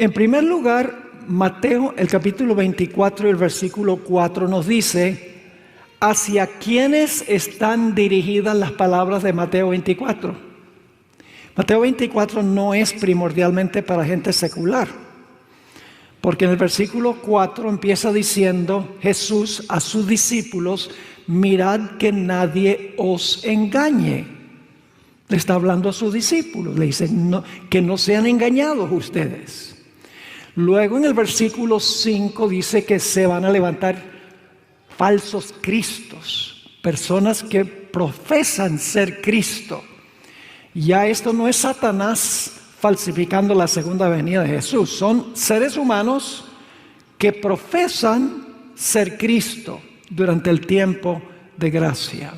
En primer lugar, Mateo, el capítulo 24 y el versículo 4 nos dice hacia quiénes están dirigidas las palabras de Mateo 24. Mateo 24 no es primordialmente para gente secular, porque en el versículo 4 empieza diciendo Jesús a sus discípulos: mirad que nadie os engañe. Le está hablando a sus discípulos, le dice que no sean engañados ustedes. Luego en el versículo 5 dice que se van a levantar falsos cristos, personas que profesan ser Cristo. Ya esto no es Satanás falsificando la segunda venida de Jesús, son seres humanos que profesan ser Cristo durante el tiempo de gracia.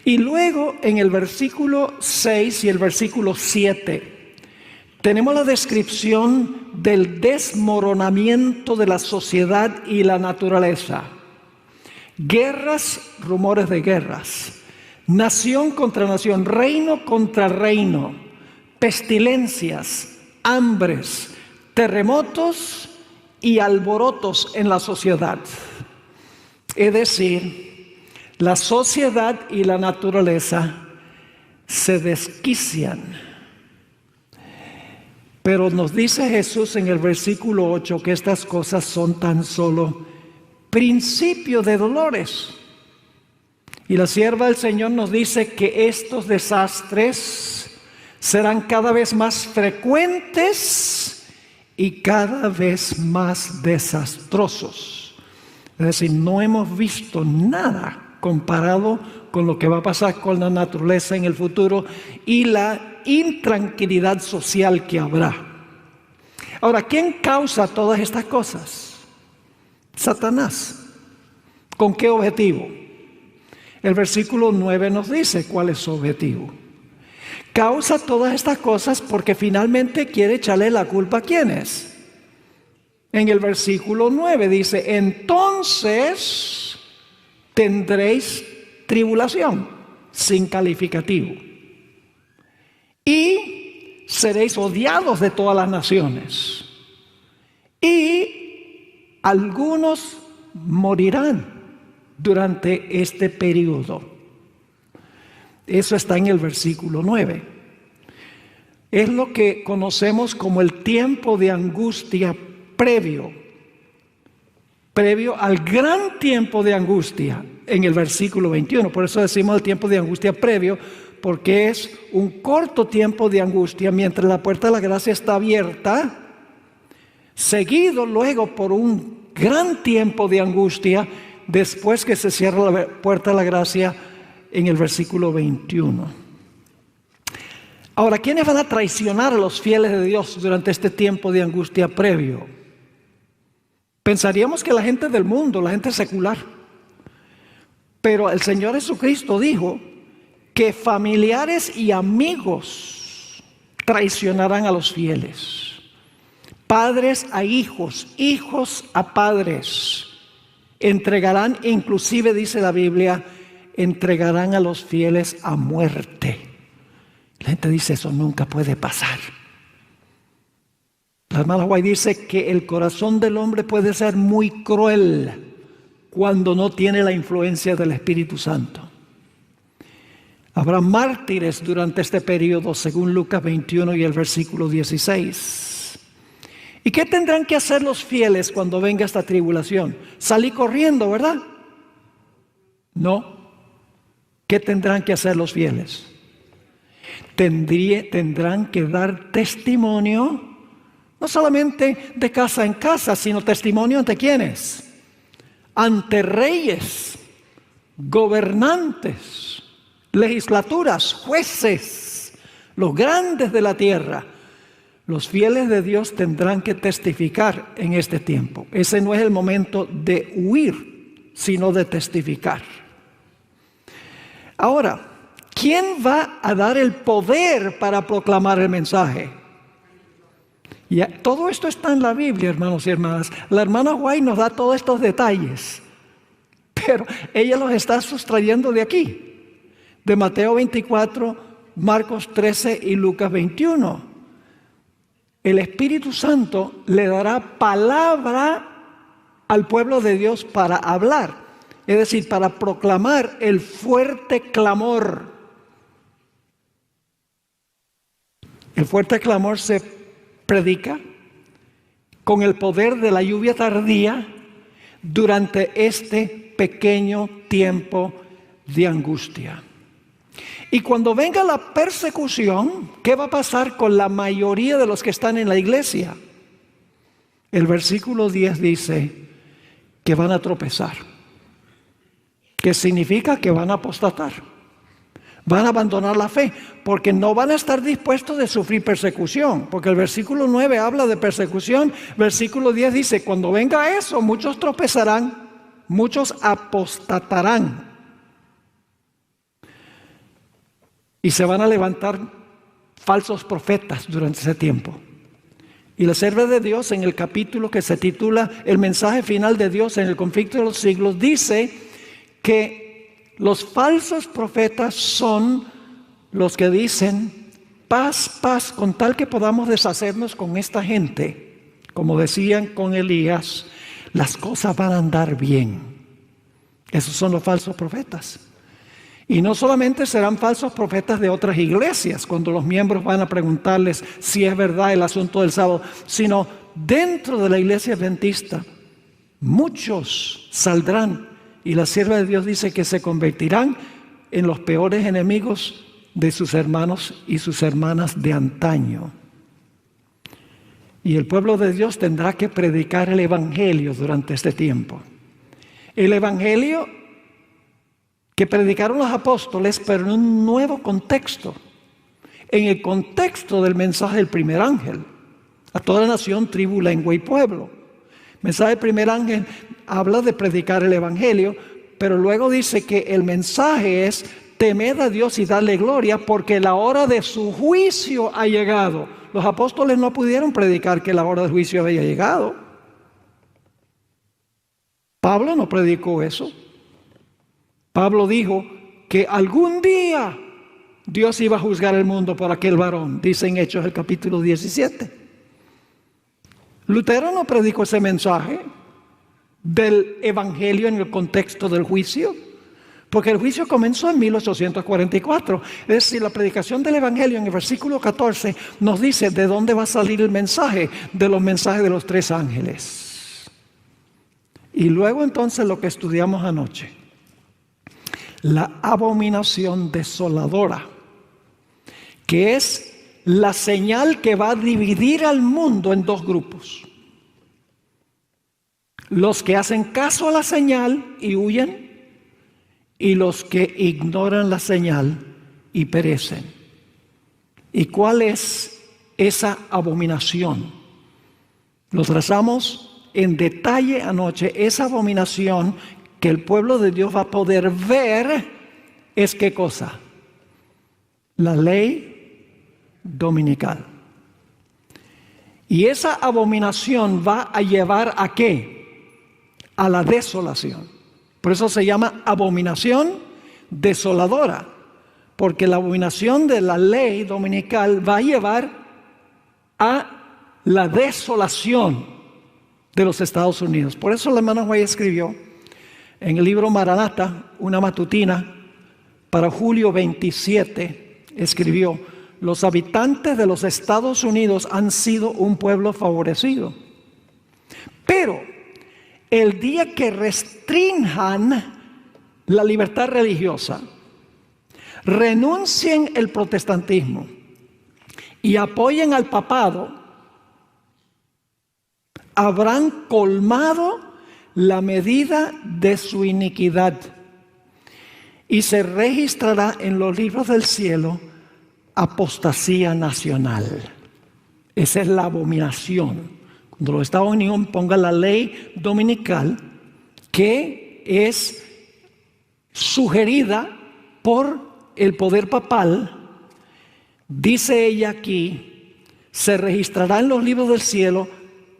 Y luego en el versículo 6 y el versículo 7 tenemos la descripción del desmoronamiento de la sociedad y la naturaleza. Guerras, rumores de guerras, nación contra nación, reino contra reino, pestilencias, hambres, terremotos y alborotos en la sociedad. Es decir, la sociedad y la naturaleza se desquician. Pero nos dice Jesús en el versículo 8 que estas cosas son tan solo principio de dolores. Y la sierva del Señor nos dice que estos desastres serán cada vez más frecuentes y cada vez más desastrosos. Es decir, no hemos visto nada comparado con lo que va a pasar con la naturaleza en el futuro y la intranquilidad social que habrá. Ahora, ¿quién causa todas estas cosas? Satanás. ¿Con qué objetivo? El versículo 9 nos dice cuál es su objetivo. Causa todas estas cosas porque finalmente quiere echarle la culpa a ¿quiénes? En el versículo 9 dice: entonces tendréis tribulación, sin calificativo, y seréis odiados de todas las naciones, y algunos morirán durante este periodo. Eso está en el versículo 9. Es lo que conocemos como el tiempo de angustia previo al gran tiempo de angustia en el versículo 21. Por eso decimos el tiempo de angustia previo, porque es un corto tiempo de angustia mientras la puerta de la gracia está abierta, seguido luego por un gran tiempo de angustia después que se cierra la puerta de la gracia en el versículo 21. Ahora, ¿quiénes van a traicionar a los fieles de Dios durante este tiempo de angustia previo? Pensaríamos que la gente del mundo, la gente secular. Pero el Señor Jesucristo dijo que familiares y amigos traicionarán a los fieles. Padres a hijos, hijos a padres. Entregarán, inclusive dice la Biblia, entregarán a los fieles a muerte. La gente dice, eso nunca puede pasar. La hermana White dice que el corazón del hombre puede ser muy cruel cuando no tiene la influencia del Espíritu Santo. Habrá mártires durante este periodo, según Lucas 21 y el versículo 16. ¿Y qué tendrán que hacer los fieles cuando venga esta tribulación? Salir corriendo, ¿verdad? No. ¿Qué tendrán que hacer los fieles? Tendrán que dar testimonio, no solamente de casa en casa, sino testimonio ante ¿quiénes? Ante reyes, gobernantes, legislaturas, jueces, los grandes de la tierra. Los fieles de Dios tendrán que testificar en este tiempo. Ese no es el momento de huir, sino de testificar. Ahora, ¿quién va a dar el poder para proclamar el mensaje? Y todo esto está en la Biblia, hermanos y hermanas. La hermana White nos da todos estos detalles, pero ella los está sustrayendo de aquí, de Mateo 24, Marcos 13 y Lucas 21. el Espíritu Santo le dará palabra al pueblo de Dios para hablar, es decir, para proclamar el fuerte clamor. El fuerte clamor se predica con el poder de la lluvia tardía durante este pequeño tiempo de angustia. Y cuando venga la persecución, ¿qué va a pasar con la mayoría de los que están en la iglesia? El versículo 10 dice que van a tropezar, que significa que van a apostatar, van a abandonar la fe, porque no van a estar dispuestos de sufrir persecución, porque el versículo 9 habla de persecución, versículo 10 dice, cuando venga eso, muchos tropezarán, muchos apostatarán, y se van a levantar falsos profetas durante ese tiempo. Y la sierva de Dios, en el capítulo que se titula El mensaje final de Dios en el conflicto de los siglos, dice que los falsos profetas son los que dicen paz, paz, con tal que podamos deshacernos con esta gente. Como decían con Elías, las cosas van a andar bien. Esos son los falsos profetas. Y no solamente serán falsos profetas de otras iglesias, cuando los miembros van a preguntarles si es verdad el asunto del sábado, sino dentro de la iglesia adventista, muchos saldrán y la sierva de Dios dice que se convertirán en los peores enemigos de sus hermanos y sus hermanas de antaño. Y el pueblo de Dios tendrá que predicar el evangelio durante este tiempo. El evangelio que predicaron los apóstoles, pero en un nuevo contexto, en el contexto del mensaje del primer ángel, a toda nación, tribu, lengua y pueblo. El mensaje del primer ángel habla de predicar el evangelio, pero luego dice que el mensaje es temed a Dios y darle gloria, porque la hora de su juicio ha llegado. Los apóstoles no pudieron predicar que la hora del juicio había llegado. Pablo no predicó eso. Pablo dijo que algún día Dios iba a juzgar el mundo por aquel varón, dice en Hechos el capítulo 17. Lutero no predicó ese mensaje del evangelio en el contexto del juicio, porque el juicio comenzó en 1844. Es decir, la predicación del evangelio en el versículo 14 nos dice de dónde va a salir el mensaje, de los mensajes de los tres ángeles. Y luego entonces lo que estudiamos anoche, la abominación desoladora, que es la señal que va a dividir al mundo en dos grupos. Los que hacen caso a la señal y huyen, y los que ignoran la señal y perecen. ¿Y cuál es esa abominación? Lo trazamos en detalle anoche. Esa abominación que el pueblo de Dios va a poder ver es ¿qué cosa? La ley dominical. Y esa abominación va a llevar ¿a qué? A la desolación. Por eso se llama abominación desoladora, porque la abominación de la ley dominical va a llevar a la desolación de los Estados Unidos. Por eso el hermano White escribió en el libro Maranata, una matutina, para julio 27, escribió: los habitantes de los Estados Unidos han sido un pueblo favorecido. Pero el día que restrinjan la libertad religiosa, renuncien el protestantismo y apoyen al papado, habrán colmado la medida de su iniquidad y se registrará en los libros del cielo apostasía nacional. Esa es la abominación. Cuando los Estados Unidos pongan la ley dominical, que es sugerida por el poder papal, dice ella aquí, se registrará en los libros del cielo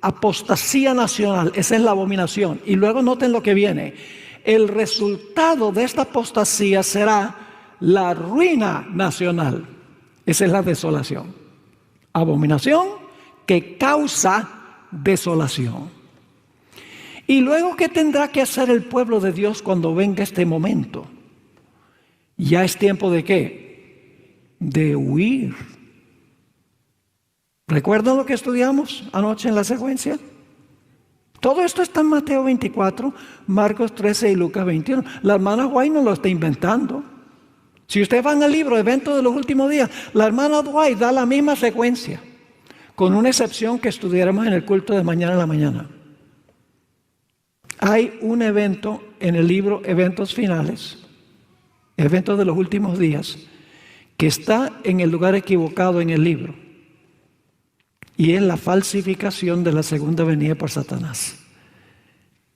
apostasía nacional. Esa es la abominación. Y luego noten lo que viene. El resultado de esta apostasía será la ruina nacional. Esa es la desolación. Abominación que causa desolación. Y luego, ¿qué tendrá que hacer el pueblo de Dios cuando venga este momento? Ya es tiempo de ¿qué? De huir. ¿Recuerdan lo que estudiamos anoche en la secuencia? Todo esto está en Mateo 24, Marcos 13 y Lucas 21. La hermana White no lo está inventando. Si ustedes van al libro Eventos de los Últimos Días, la hermana White da la misma secuencia, con una excepción que estudiaremos en el culto de mañana en la mañana. Hay un evento en el libro Eventos Finales, Eventos de los Últimos Días, que está en el lugar equivocado en el libro. Y es la falsificación de la segunda venida por Satanás.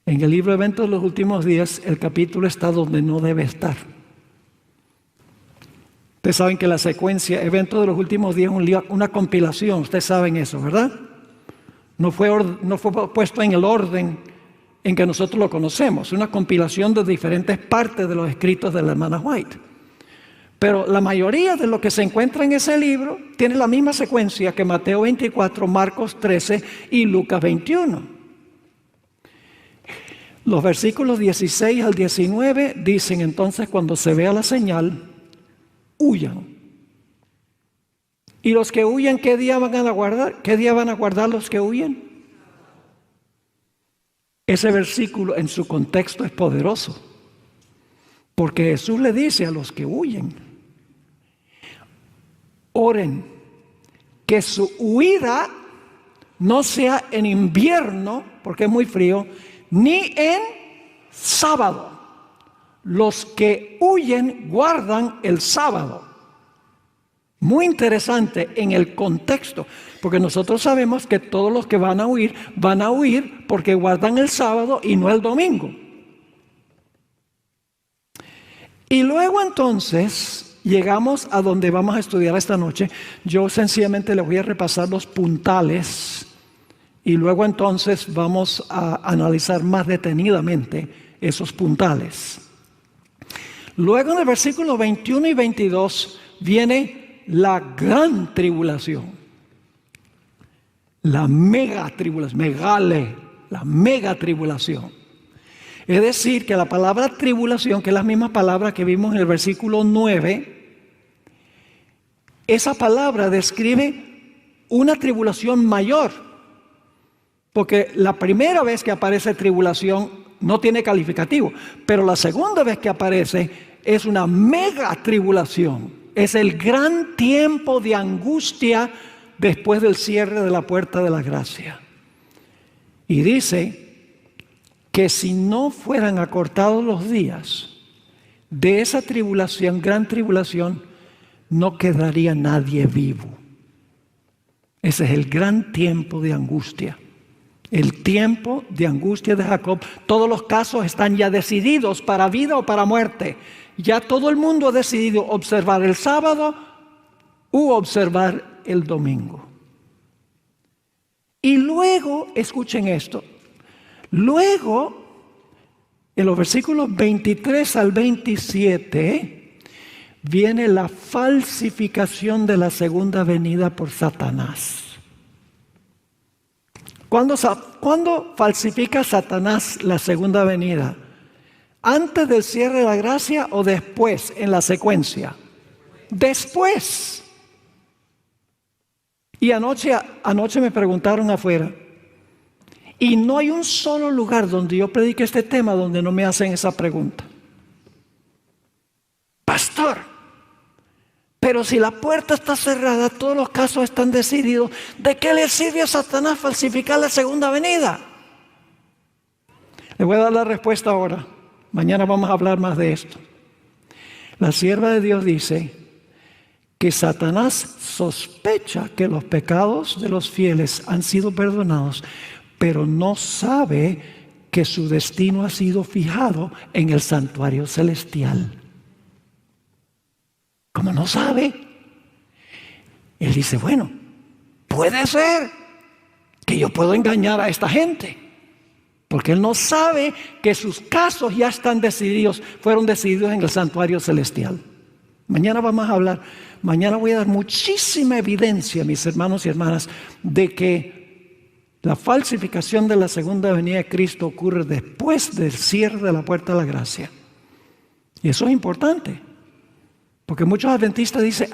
En el libro Eventos de los Últimos Días, el capítulo está donde no debe estar. Ustedes saben que la secuencia Eventos de los Últimos Días es una compilación. Ustedes saben eso, ¿verdad? No fue puesto en el orden en que nosotros lo conocemos. Una compilación de diferentes partes de los escritos de la hermana White. Pero la mayoría de lo que se encuentra en ese libro tiene la misma secuencia que Mateo 24, Marcos 13 y Lucas 21. Los versículos 16 al 19 dicen entonces: cuando se vea la señal, huyan. ¿Y los que huyen qué día van a guardar? ¿Qué día van a guardar los que huyen? Ese versículo en su contexto es poderoso, porque Jesús le dice a los que huyen: oren que su huida no sea en invierno, porque es muy frío, ni en sábado. Los que huyen guardan el sábado. Muy interesante en el contexto, porque nosotros sabemos que todos los que van a huir porque guardan el sábado y no el domingo. Y luego entonces llegamos a donde vamos a estudiar esta noche. Yo sencillamente les voy a repasar los puntales y luego entonces vamos a analizar más detenidamente esos puntales. Luego en el versículo 21 y 22 viene la gran tribulación, la mega tribulación, la mega tribulación. Es decir, que la palabra tribulación, que es la misma palabra que vimos en el versículo 9, esa palabra describe una tribulación mayor, porque la primera vez que aparece tribulación no tiene calificativo, pero la segunda vez que aparece es una mega tribulación. Es el gran tiempo de angustia después del cierre de la puerta de la gracia. Y dice que si no fueran acortados los días de esa tribulación, gran tribulación, no quedaría nadie vivo. Ese es el gran tiempo de angustia. El tiempo de angustia de Jacob. Todos los casos están ya decididos para vida o para muerte. Ya todo el mundo ha decidido observar el sábado u observar el domingo. Y luego, escuchen esto, luego en los versículos 23 al 27 viene la falsificación de la segunda venida por Satanás. ¿Cuándo falsifica Satanás la segunda venida? ¿Antes del cierre de la gracia o después en la secuencia? Después. Y anoche me preguntaron afuera, y no hay un solo lugar donde yo predique este tema donde no me hacen esa pregunta. Pastor, pero si la puerta está cerrada, todos los casos están decididos, ¿de qué le sirve a Satanás falsificar la segunda venida? Le voy a dar la respuesta ahora. Mañana vamos a hablar más de esto. La sierva de Dios dice que Satanás sospecha que los pecados de los fieles han sido perdonados, pero no sabe que su destino ha sido fijado en el santuario celestial. Como no sabe, él dice, bueno, puede ser que yo puedo engañar a esta gente. Porque él no sabe que sus casos ya están decididos, fueron decididos en el santuario celestial. Mañana vamos a hablar, mañana voy a dar muchísima evidencia, mis hermanos y hermanas, de que la falsificación de la segunda venida de Cristo ocurre después del cierre de la puerta de la gracia. Y eso es importante, porque muchos adventistas dicen,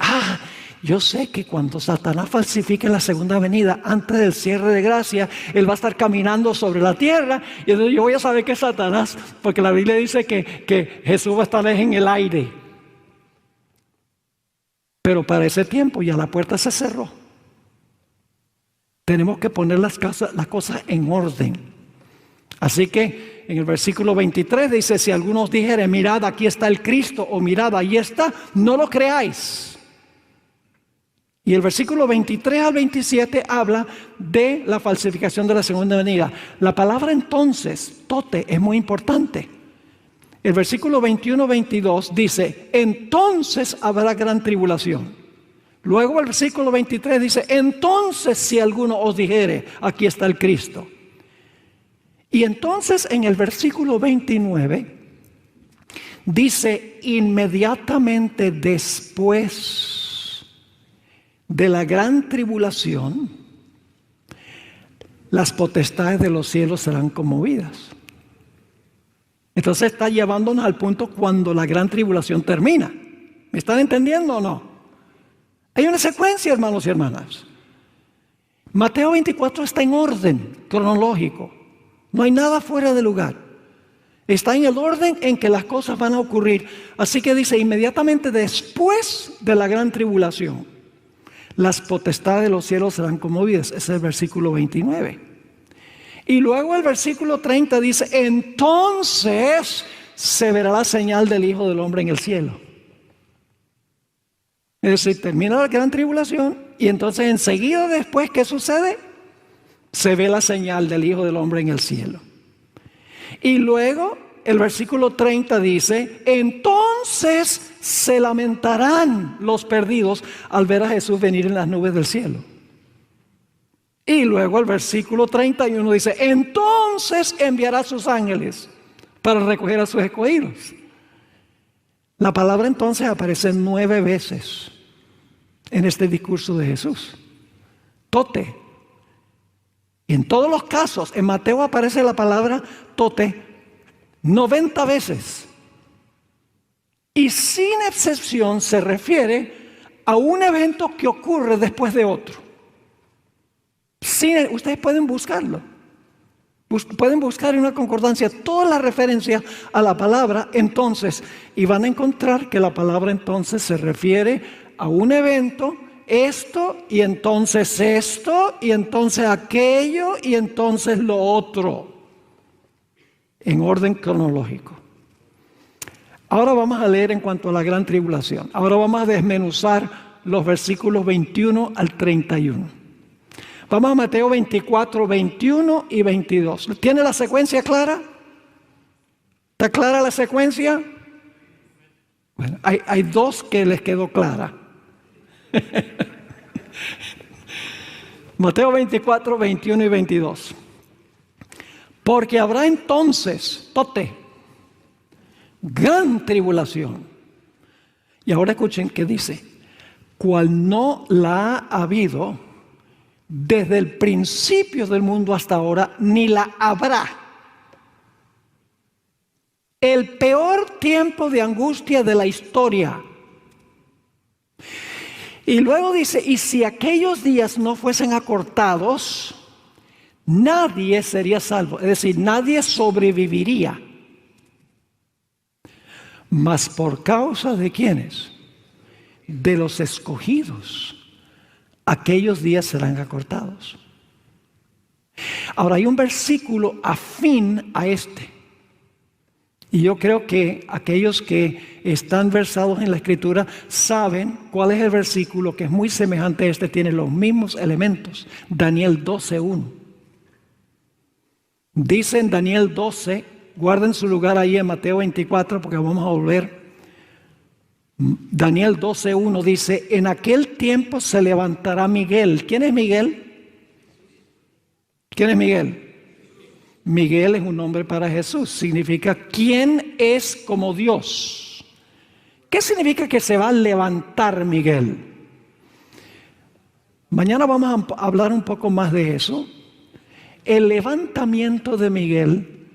yo sé que cuando Satanás falsifique la segunda venida antes del cierre de gracia, él va a estar caminando sobre la tierra y entonces yo voy a saber que es Satanás, porque la Biblia dice que Jesús va a estar en el aire. Pero para ese tiempo ya la puerta se cerró. Tenemos que poner las cosas en orden. Así que en el versículo 23 dice, si algunos dijeren, mirad, aquí está el Cristo, o mirad, ahí está, no lo creáis. Y el versículo 23 al 27 habla de la falsificación de la segunda venida. La palabra entonces, tote, es muy importante. El versículo 21-22 dice, entonces habrá gran tribulación. Luego el versículo 23 dice, entonces si alguno os dijere, aquí está el Cristo. Y entonces en el versículo 29 dice, inmediatamente después de la gran tribulación, las potestades de los cielos serán conmovidas. Entonces está llevándonos al punto cuando la gran tribulación termina. ¿Me están entendiendo o no? Hay una secuencia, hermanos y hermanas. Mateo 24 está en orden cronológico. No hay nada fuera de lugar. Está en el orden en que las cosas van a ocurrir. Así que dice, inmediatamente después de la gran tribulación, las potestades de los cielos serán conmovidas. Ese es el versículo 29. Y luego el versículo 30 dice, entonces se verá la señal del Hijo del Hombre en el cielo. Es decir, termina la gran tribulación y entonces enseguida después, ¿qué sucede? Se ve la señal del Hijo del Hombre en el cielo. Y luego el versículo 30 dice, entonces se lamentarán los perdidos al ver a Jesús venir en las nubes del cielo. Y luego el versículo 31 dice, entonces enviará a sus ángeles para recoger a sus escogidos. La palabra entonces aparece 9 veces en este discurso de Jesús. Tote. Y en todos los casos, en Mateo aparece la palabra tote 90 veces. Y sin excepción se refiere a un evento que ocurre después de otro. Ustedes pueden buscarlo. Pueden buscar en una concordancia todas las referencias a la palabra entonces y van a encontrar que la palabra entonces se refiere a un evento, esto y entonces esto y entonces aquello y entonces lo otro, en orden cronológico. Ahora vamos a leer en cuanto a la gran tribulación. Ahora vamos a desmenuzar los versículos 21 al 31. Vamos a Mateo 24, 21 y 22. ¿Tiene la secuencia clara? ¿Está clara la secuencia? Bueno, hay dos que les quedó clara. Mateo 24, 21 y 22. Porque habrá entonces, gran tribulación. Y ahora escuchen qué dice. Cual no la ha habido desde el principio del mundo hasta ahora, ni la habrá. El peor tiempo de angustia de la historia. Y luego dice, y si aquellos días no fuesen acortados, nadie sería salvo. Es decir, nadie sobreviviría. Mas por causa de ¿quiénes? De los escogidos. Aquellos días serán acortados. Ahora hay un versículo afín a este. Y yo creo que aquellos que están versados en la Escritura saben cuál es el versículo que es muy semejante a este, tiene los mismos elementos. Daniel 12:1. Dice en Daniel 12, guarden su lugar ahí en Mateo 24 porque vamos a volver. Daniel 12:1 dice, en aquel tiempo se levantará Miguel. ¿Quién es Miguel? ¿Quién es Miguel? Miguel es un nombre para Jesús. Significa, ¿quién es como Dios? ¿Qué significa que se va a levantar Miguel? Mañana vamos a hablar un poco más de eso. El levantamiento de Miguel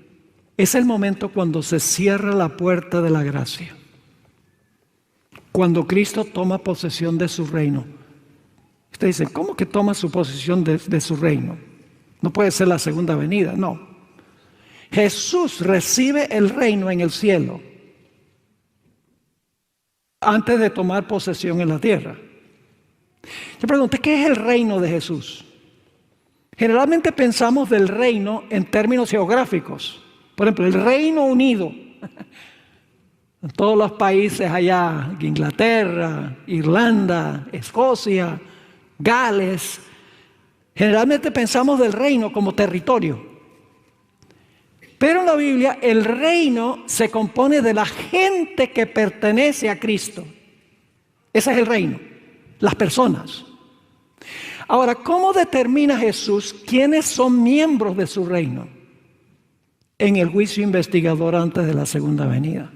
es el momento cuando se cierra la puerta de la gracia. Cuando Cristo toma posesión de su reino. Usted dice, ¿cómo que toma su posesión de su reino? No puede ser la segunda venida, no. Jesús recibe el reino en el cielo antes de tomar posesión en la tierra. Yo pregunté, ¿qué es el reino de Jesús? Generalmente pensamos del reino en términos geográficos. Por ejemplo, el Reino Unido. En todos los países allá, Inglaterra, Irlanda, Escocia, Gales. Generalmente pensamos del reino como territorio. Pero en la Biblia el reino se compone de la gente que pertenece a Cristo. Ese es el reino, las personas. Ahora, ¿cómo determina Jesús quiénes son miembros de su reino? En el juicio investigador antes de la segunda venida.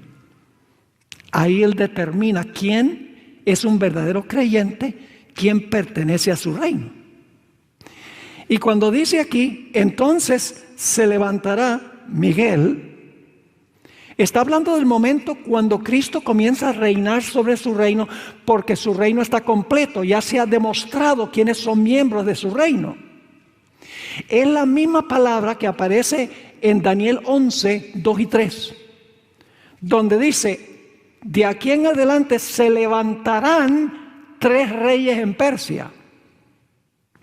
Ahí Él determina quién es un verdadero creyente, quién pertenece a su reino. Y cuando dice aquí, entonces se levantará Miguel, está hablando del momento cuando Cristo comienza a reinar sobre su reino, porque su reino está completo, ya se ha demostrado quiénes son miembros de su reino. Es la misma palabra que aparece en Daniel 11, 2 y 3, donde dice, de aquí en adelante se levantarán 3 reyes en Persia.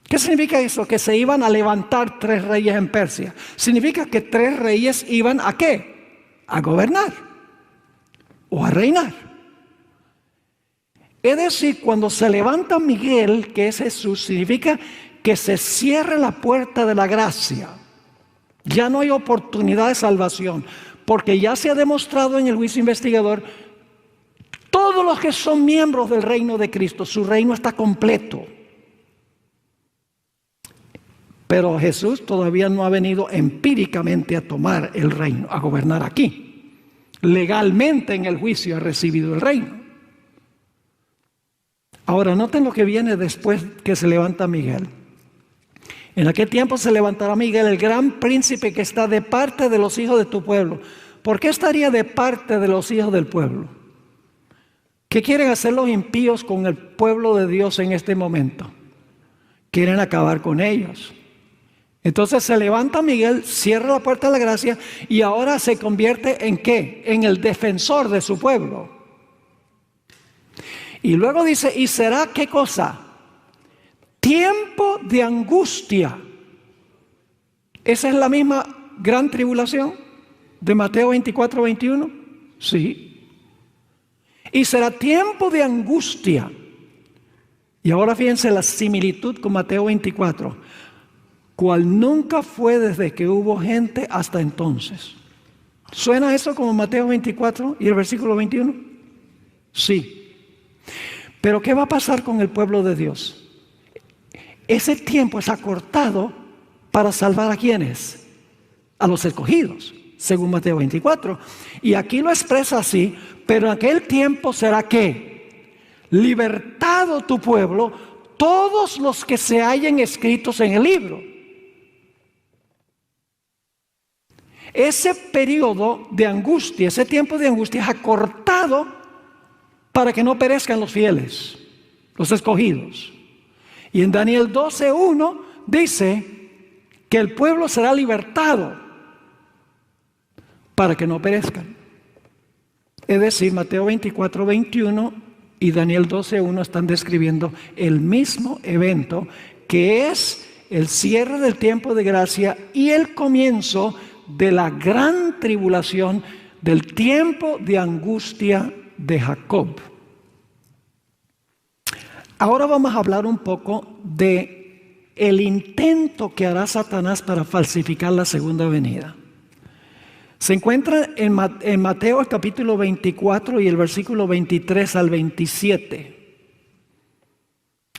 ¿Qué significa eso? Que se iban a levantar 3 reyes en Persia. Significa que 3 reyes iban ¿a qué? A gobernar o a reinar. Es decir, cuando se levanta Miguel, que es Jesús, significa que se cierre la puerta de la gracia. Ya no hay oportunidad de salvación, porque ya se ha demostrado en el juicio investigador, todos los que son miembros del reino de Cristo, su reino está completo. Pero Jesús todavía no ha venido empíricamente a tomar el reino, a gobernar aquí. Legalmente en el juicio ha recibido el reino. Ahora noten lo que viene después que se levanta Miguel. En aquel tiempo se levantará Miguel, el gran príncipe que está de parte de los hijos de tu pueblo. ¿Por qué estaría de parte de los hijos del pueblo? ¿Qué quieren hacer los impíos con el pueblo de Dios en este momento? Quieren acabar con ellos. Entonces se levanta Miguel, cierra la puerta de la gracia y ahora se convierte ¿en qué? En el defensor de su pueblo. Y luego dice, ¿y será qué cosa? Tiempo de angustia. ¿Esa es la misma gran tribulación de Mateo 24, 21? Sí. Y será tiempo de angustia. Y ahora fíjense la similitud con Mateo 24. Cual nunca fue desde que hubo gente hasta entonces. ¿Suena eso como Mateo 24 y el versículo 21? Sí. Pero ¿qué va a pasar con el pueblo de Dios? Ese tiempo es acortado para salvar a quienes, a los escogidos, según Mateo 24. Y aquí lo expresa así, pero en aquel tiempo será ¿qué? Libertado tu pueblo, todos los que se hallen escritos en el libro. Ese periodo de angustia, ese tiempo de angustia es acortado para que no perezcan los fieles, los escogidos. Y en Daniel 12:1 dice que el pueblo será libertado para que no perezcan. Es decir, Mateo 24, 21 y Daniel 12:1 están describiendo el mismo evento que es el cierre del tiempo de gracia y el comienzo de la gran tribulación, del tiempo de angustia de Jacob. Ahora vamos a hablar un poco de el intento que hará Satanás para falsificar la segunda venida. Se encuentra en Mateo el capítulo 24 y el versículo 23 al 27.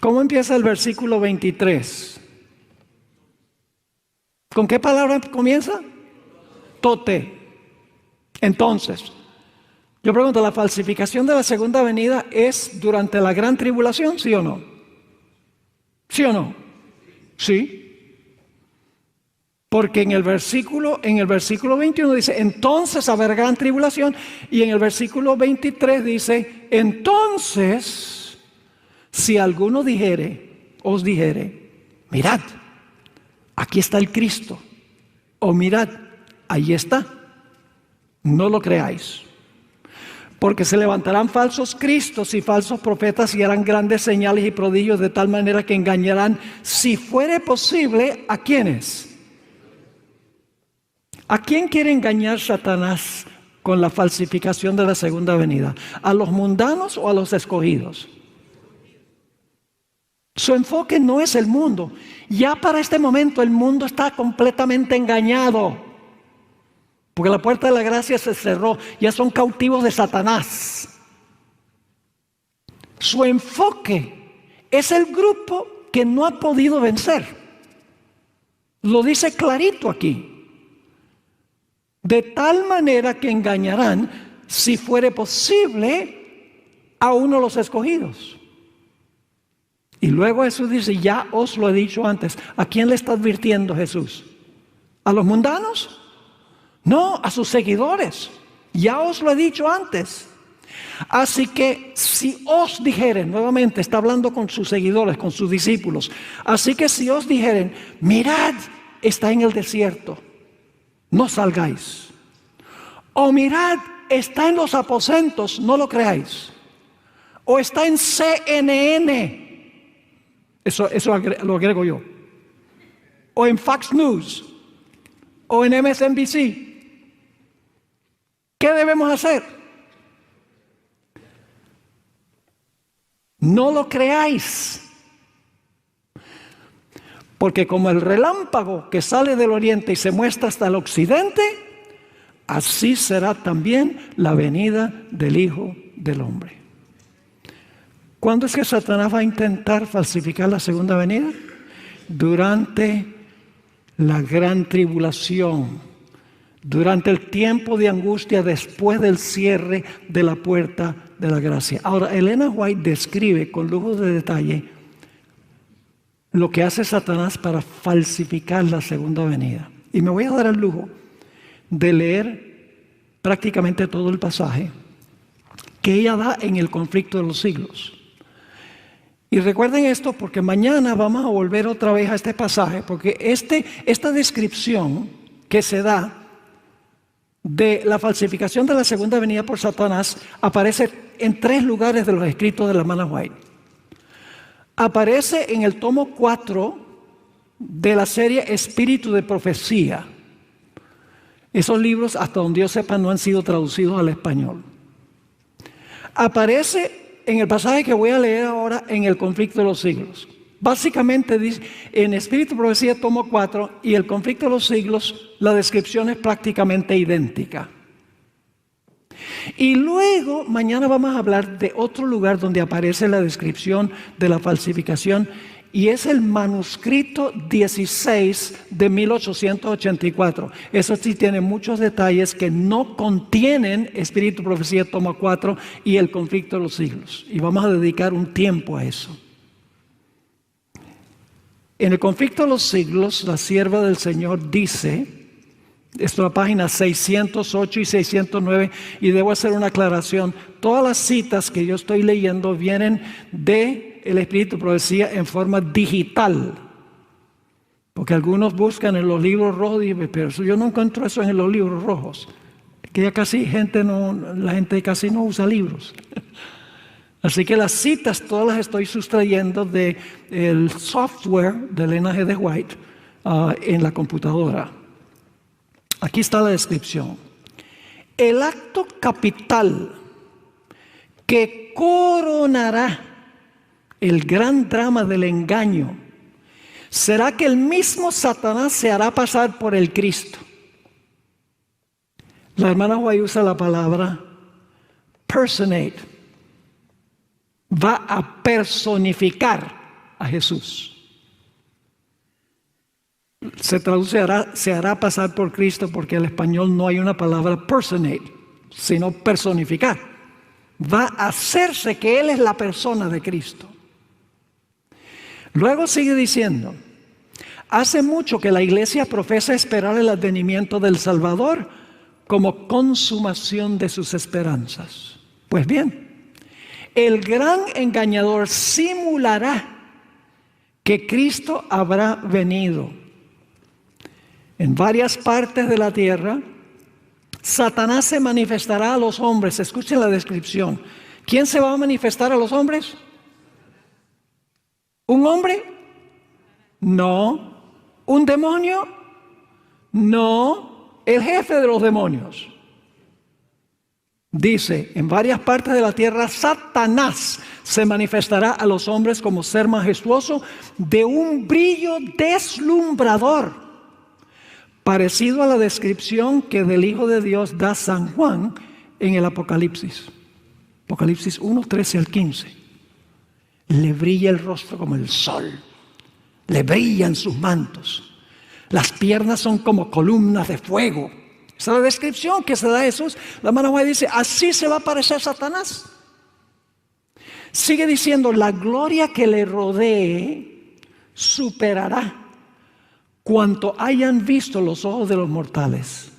¿Cómo empieza el versículo 23? ¿Con qué palabra comienza? Tote. Entonces, Yo pregunto, ¿la falsificación de la segunda venida es durante la gran tribulación, sí o no? ¿Sí o no? Sí. Porque en el versículo 21 dice, entonces habrá gran tribulación, y en el versículo 23 dice, entonces, si alguno os dijere, mirad, aquí está el Cristo, o mirad, ahí está, no lo creáis. Porque se levantarán falsos cristos y falsos profetas y harán grandes señales y prodigios de tal manera que engañarán, si fuere posible, ¿a quiénes? ¿A quién quiere engañar Satanás con la falsificación de la segunda venida? ¿A los mundanos o a los escogidos? Su enfoque no es el mundo. Ya para este momento el mundo está completamente engañado. Porque la puerta de la gracia se cerró. Ya son cautivos de Satanás. Su enfoque es el grupo que no ha podido vencer. Lo dice clarito aquí. De tal manera que engañarán, si fuere posible, a uno de los escogidos. Y luego Jesús dice, ya os lo he dicho antes. ¿A quién le está advirtiendo Jesús? ¿A los mundanos? No, a sus seguidores. Ya os lo he dicho antes. Así que si os dijeren, nuevamente está hablando con sus seguidores, con sus discípulos. Así que si os dijeren, mirad, está en el desierto, no salgáis. O mirad, está en los aposentos, no lo creáis. O está en CNN, eso lo agrego yo. O en Fox News, o en MSNBC. ¿Qué debemos hacer? No lo creáis. Porque como el relámpago que sale del oriente y se muestra hasta el occidente, así será también la venida del Hijo del Hombre. ¿Cuándo es que Satanás va a intentar falsificar la segunda venida? Durante la gran tribulación, durante el tiempo de angustia después del cierre de la puerta de la gracia. Ahora, Elena White describe con lujo de detalle lo que hace Satanás para falsificar la segunda venida. Y me voy a dar el lujo de leer prácticamente todo el pasaje que ella da en el conflicto de los siglos. Y recuerden esto porque mañana vamos a volver otra vez a este pasaje, porque esta descripción que se da de la falsificación de la segunda venida por Satanás aparece en 3 lugares de los escritos de la hermana White. Aparece en el tomo 4 de la serie Espíritu de Profecía. Esos libros, hasta donde yo sepa, no han sido traducidos al español. Aparece en el pasaje que voy a leer ahora en el conflicto de los siglos. Básicamente dice, en Espíritu de Profecía tomo 4 y el conflicto de los siglos, la descripción es prácticamente idéntica. Y luego, mañana vamos a hablar de otro lugar donde aparece la descripción de la falsificación, y es el manuscrito 16 de 1884. Eso sí tiene muchos detalles que no contienen Espíritu, Profecía, toma 4 y el conflicto de los siglos. Y vamos a dedicar un tiempo a eso. En el conflicto de los siglos, la sierva del Señor dice, esto es la página 608 y 609, y debo hacer una aclaración. Todas las citas que yo estoy leyendo vienen de el Espíritu de Profecía en forma digital, porque algunos buscan en los libros rojos, pero yo no encuentro eso en los libros rojos, que ya casi la gente casi no usa libros. Así que las citas todas las estoy sustrayendo del software de Elena G. de White en la computadora. Aquí está la descripción. El acto capital que coronará el gran drama del engaño será que el mismo Satanás se hará pasar por el Cristo. La hermana White usa la palabra personate. Va a personificar a Jesús. Se traduce se hará pasar por Cristo porque en el español no hay una palabra personate. sino personificar. Va a hacerse que Él es la persona de Cristo. Luego sigue diciendo, hace mucho que la iglesia profesa esperar el advenimiento del Salvador como consumación de sus esperanzas. Pues bien, el gran engañador simulará que Cristo habrá venido. En varias partes de la tierra, Satanás se manifestará a los hombres. Escuchen la descripción. ¿Quién se va a manifestar a los hombres? ¿Un hombre? No. ¿Un demonio? No. El jefe de los demonios. Dice, en varias partes de la tierra, Satanás se manifestará a los hombres como ser majestuoso de un brillo deslumbrador, parecido a la descripción que del Hijo de Dios da San Juan en el Apocalipsis. Apocalipsis 1, 13 al 15. Le brilla el rostro como el sol, le brillan sus mantos, las piernas son como columnas de fuego. Esa es la descripción que se da a Jesús. La hermana White dice, así se va a parecer Satanás. Sigue diciendo, la gloria que le rodee superará cuanto hayan visto los ojos de los mortales.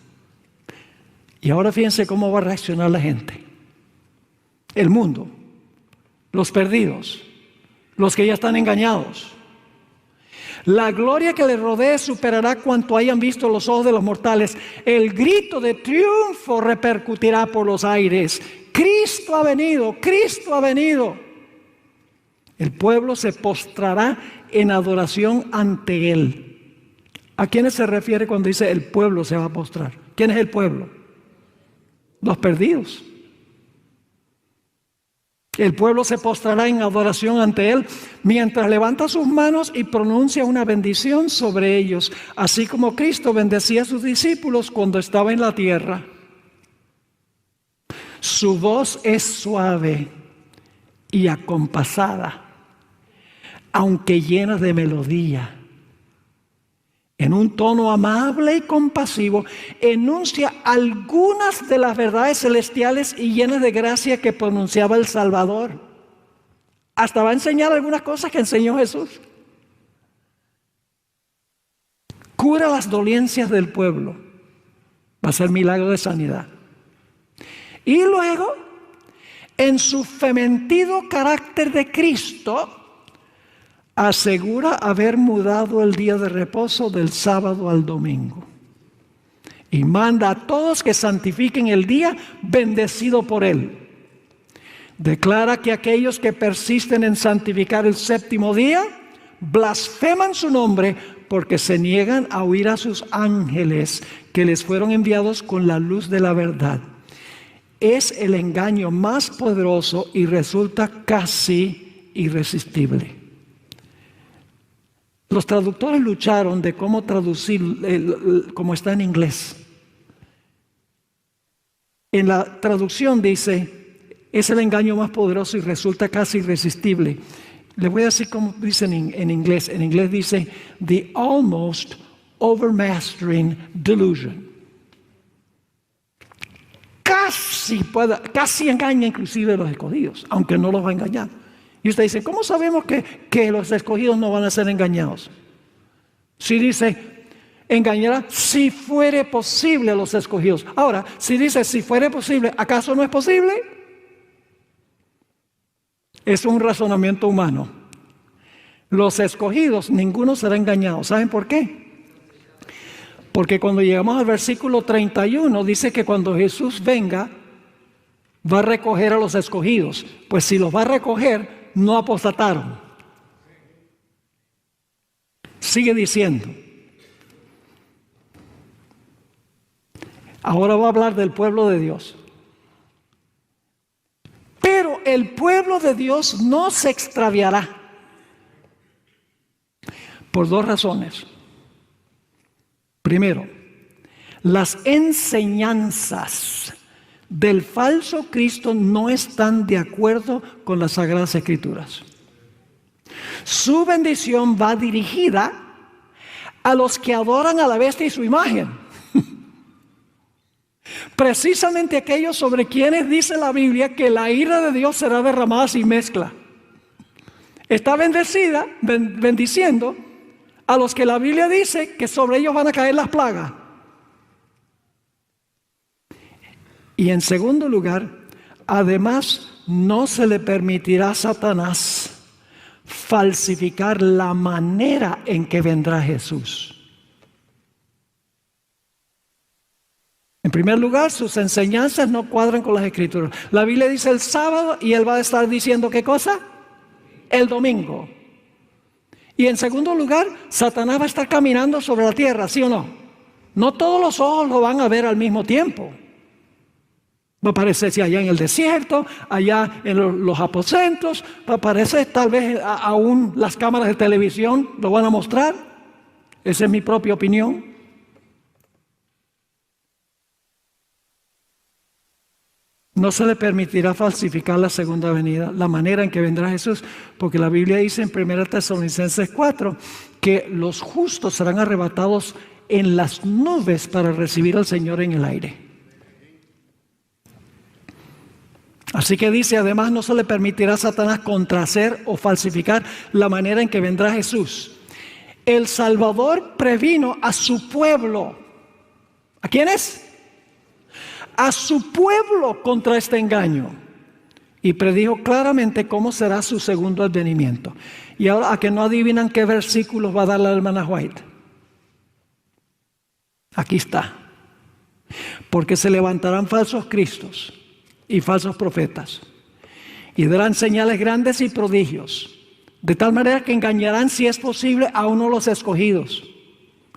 Y ahora fíjense cómo va a reaccionar la gente. El mundo, los perdidos, los que ya están engañados. La gloria que le rodee superará cuanto hayan visto los ojos de los mortales. El grito de triunfo repercutirá por los aires. Cristo ha venido, Cristo ha venido. El pueblo se postrará en adoración ante Él. ¿A quiénes se refiere cuando dice el pueblo se va a postrar? ¿Quién es el pueblo? Los perdidos. El pueblo se postrará en adoración ante Él mientras levanta sus manos y pronuncia una bendición sobre ellos, así como Cristo bendecía a sus discípulos cuando estaba en la tierra. Su voz es suave y acompasada, aunque llena de melodía. En un tono amable y compasivo, enuncia algunas de las verdades celestiales y llenas de gracia que pronunciaba el Salvador. Hasta va a enseñar algunas cosas que enseñó Jesús. Cura las dolencias del pueblo. Va a ser milagro de sanidad. Y luego, en su fementido carácter de Cristo, asegura haber mudado el día de reposo del sábado al domingo. Y manda a todos que santifiquen el día bendecido por Él. Declara que aquellos que persisten en santificar el séptimo día blasfeman su nombre porque se niegan a oír a sus ángeles que les fueron enviados con la luz de la verdad. Es el engaño más poderoso y resulta casi irresistible. Los traductores lucharon de cómo traducir como está en inglés. En la traducción dice, es el engaño más poderoso y resulta casi irresistible. Le voy a decir cómo dice en inglés. En inglés dice, the almost overmastering delusion. Casi engaña inclusive a los escogidos, aunque no los va a engañar. Y usted dice, ¿cómo sabemos que los escogidos no van a ser engañados? Si dice, engañará si fuere posible a los escogidos. Ahora, si dice, si fuere posible, ¿acaso no es posible? Es un razonamiento humano. Los escogidos, ninguno será engañado. ¿Saben por qué? Porque cuando llegamos al versículo 31, dice que cuando Jesús venga, va a recoger a los escogidos. Pues si los va a recoger, no apostataron. Sigue diciendo. Ahora va a hablar del pueblo de Dios. Pero el pueblo de Dios no se extraviará. Por dos razones. Primero, las enseñanzas del falso Cristo no están de acuerdo con las Sagradas Escrituras. Su bendición va dirigida a los que adoran a la bestia y su imagen. Precisamente aquellos sobre quienes dice la Biblia que la ira de Dios será derramada sin mezcla. Está bendiciendo a los que la Biblia dice que sobre ellos van a caer las plagas. Y en segundo lugar, además, no se le permitirá a Satanás falsificar la manera en que vendrá Jesús. En primer lugar, sus enseñanzas no cuadran con las Escrituras. La Biblia dice el sábado y él va a estar diciendo ¿qué cosa? El domingo. Y en segundo lugar, Satanás va a estar caminando sobre la tierra, ¿sí o no? No todos los ojos lo van a ver al mismo tiempo. Va a aparecer allá en el desierto, allá en los aposentos, va a aparecer tal vez aún las cámaras de televisión lo van a mostrar. Esa es mi propia opinión. No se le permitirá falsificar la segunda venida, la manera en que vendrá Jesús, porque la Biblia dice en 1 Tesalonicenses 4 que los justos serán arrebatados en las nubes para recibir al Señor en el aire. Así que dice, además no se le permitirá a Satanás contrahacer o falsificar la manera en que vendrá Jesús. El Salvador previno a su pueblo. ¿A quiénes? A su pueblo contra este engaño. Y predijo claramente cómo será su segundo advenimiento. Y ahora, ¿a que no adivinan qué versículos va a dar la hermana White? Aquí está. Porque se levantarán falsos cristos y falsos profetas, y darán señales grandes y prodigios, de tal manera que engañarán, si es posible, a uno de los escogidos.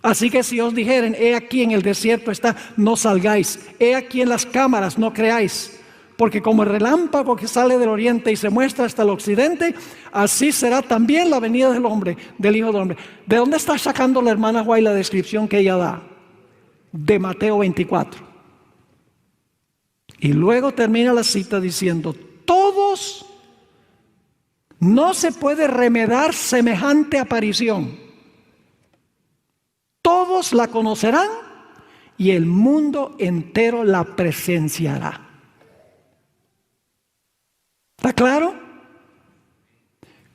Así que si os dijeren, he aquí en el desierto está, no salgáis, he aquí en las cámaras, no creáis, porque como el relámpago que sale del oriente y se muestra hasta el occidente, así será también la venida del hombre, del Hijo del Hombre. ¿De dónde está sacando la hermana White la descripción que ella da? De Mateo 24. Y luego termina la cita diciendo, todos, no se puede remedar semejante aparición. Todos la conocerán y el mundo entero la presenciará. ¿Está claro?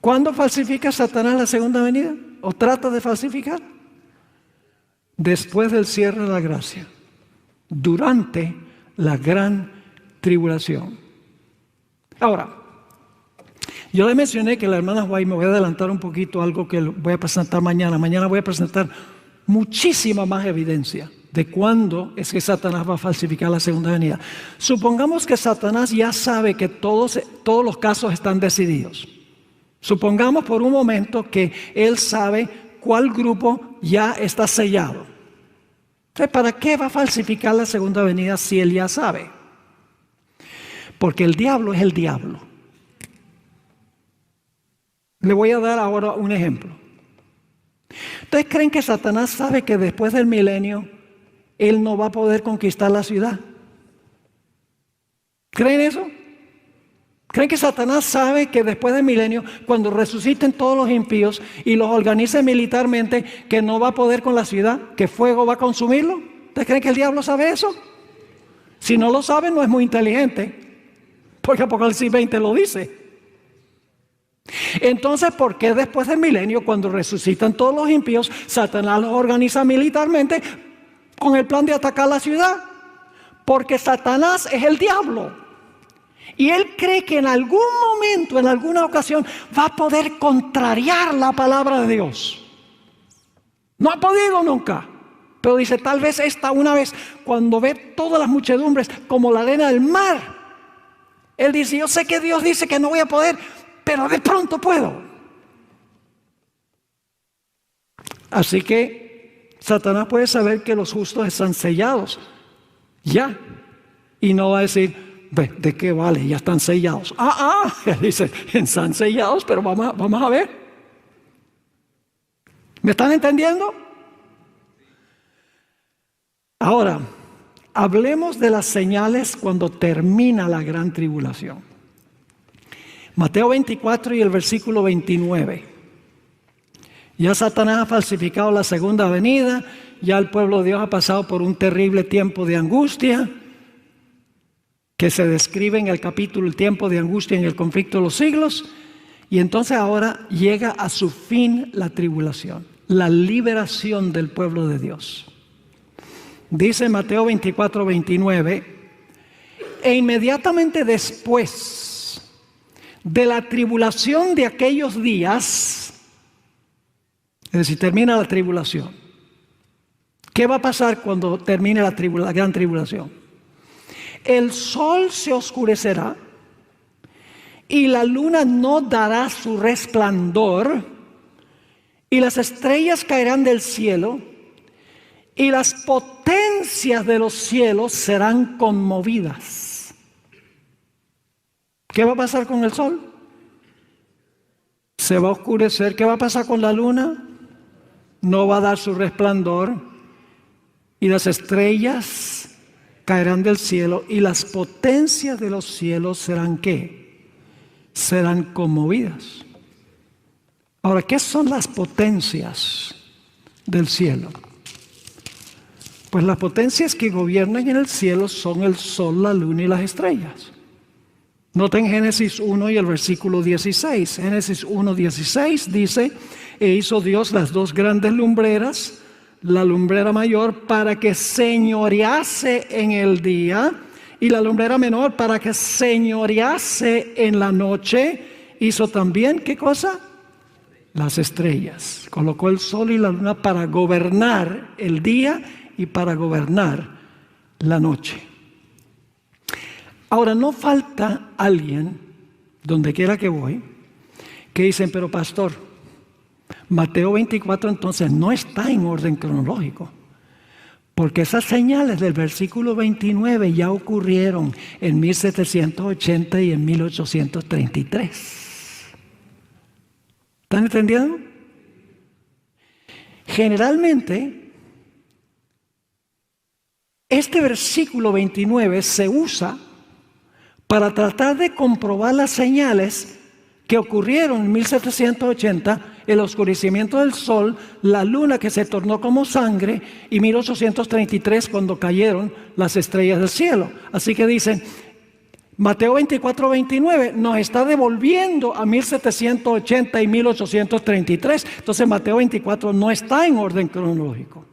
¿Cuándo falsifica Satanás la segunda venida? ¿O trata de falsificar? Después del cierre de la gracia, durante la gran tribulación. Ahora, yo le mencioné que la hermana White, me voy a adelantar un poquito algo que voy a presentar mañana. Mañana voy a presentar muchísima más evidencia de cuándo es que Satanás va a falsificar la segunda venida. Supongamos que Satanás ya sabe que todos los casos están decididos. Supongamos por un momento que él sabe cuál grupo ya está sellado. Entonces, ¿para qué va a falsificar la segunda venida si él ya sabe? Porque el diablo es el diablo. Le voy a dar ahora un ejemplo. ¿Ustedes creen que Satanás sabe que después del milenio él no va a poder conquistar la ciudad? ¿Creen eso? ¿Creen que Satanás sabe que después del milenio, cuando resuciten todos los impíos y los organice militarmente, que no va a poder con la ciudad, que fuego va a consumirlo? ¿Ustedes creen que el diablo sabe eso? Si no lo sabe, no es muy inteligente, porque Apocalipsis 20 lo dice. Entonces, ¿por qué después del milenio, cuando resucitan todos los impíos, Satanás los organiza militarmente con el plan de atacar la ciudad? Porque Satanás es el diablo. Y él cree que en algún momento, en alguna ocasión, va a poder contrariar la palabra de Dios. No ha podido nunca. Pero dice, tal vez esta una vez, cuando ve todas las muchedumbres como la arena del mar, él dice, yo sé que Dios dice que no voy a poder, pero de pronto puedo. Así que Satanás puede saber que los justos están sellados ya, y no va a decir, ¿de qué vale? Ya están sellados. Él dice, están sellados, pero vamos a ver. ¿Me están entendiendo? Ahora, hablemos de las señales cuando termina la gran tribulación. Mateo 24 y el versículo 29. Ya Satanás ha falsificado la segunda venida, ya el pueblo de Dios ha pasado por un terrible tiempo de angustia, que se describe en el capítulo el tiempo de angustia en el conflicto de los siglos, y entonces ahora llega a su fin la tribulación, la liberación del pueblo de Dios. Dice Mateo 24, 29, e inmediatamente después de la tribulación de aquellos días, es decir, termina la tribulación. ¿Qué va a pasar cuando termine la gran tribulación? El sol se oscurecerá y la luna no dará su resplandor y las estrellas caerán del cielo y las potencias de los cielos serán conmovidas. ¿Qué va a pasar con el sol? Se va a oscurecer. ¿Qué va a pasar con la luna? No va a dar su resplandor y las estrellas caerán del cielo y las potencias de los cielos serán ¿qué? Serán conmovidas. Ahora, ¿qué son las potencias del cielo? Pues las potencias que gobiernan en el cielo son el sol, la luna y las estrellas. Noten Génesis 1 y el versículo 16. Génesis 1, 16 dice, e hizo Dios las dos grandes lumbreras, la lumbrera mayor para que señorease en el día y la lumbrera menor para que señorease en la noche. Hizo también, ¿qué cosa? Las estrellas. Colocó el sol y la luna para gobernar el día y para gobernar la noche. Ahora, no falta alguien, donde quiera que voy, que dicen, pero pastor, Mateo 24 entonces no está en orden cronológico, porque esas señales del versículo 29 ya ocurrieron en 1780 y en 1833. ¿Están entendiendo? Generalmente, este versículo 29 se usa para tratar de comprobar las señales que ocurrieron en 1780, el oscurecimiento del sol, la luna que se tornó como sangre, y 1833 cuando cayeron las estrellas del cielo. Así que dicen, Mateo 24, 29 nos está devolviendo a 1780 y 1833. Entonces Mateo 24 no está en orden cronológico.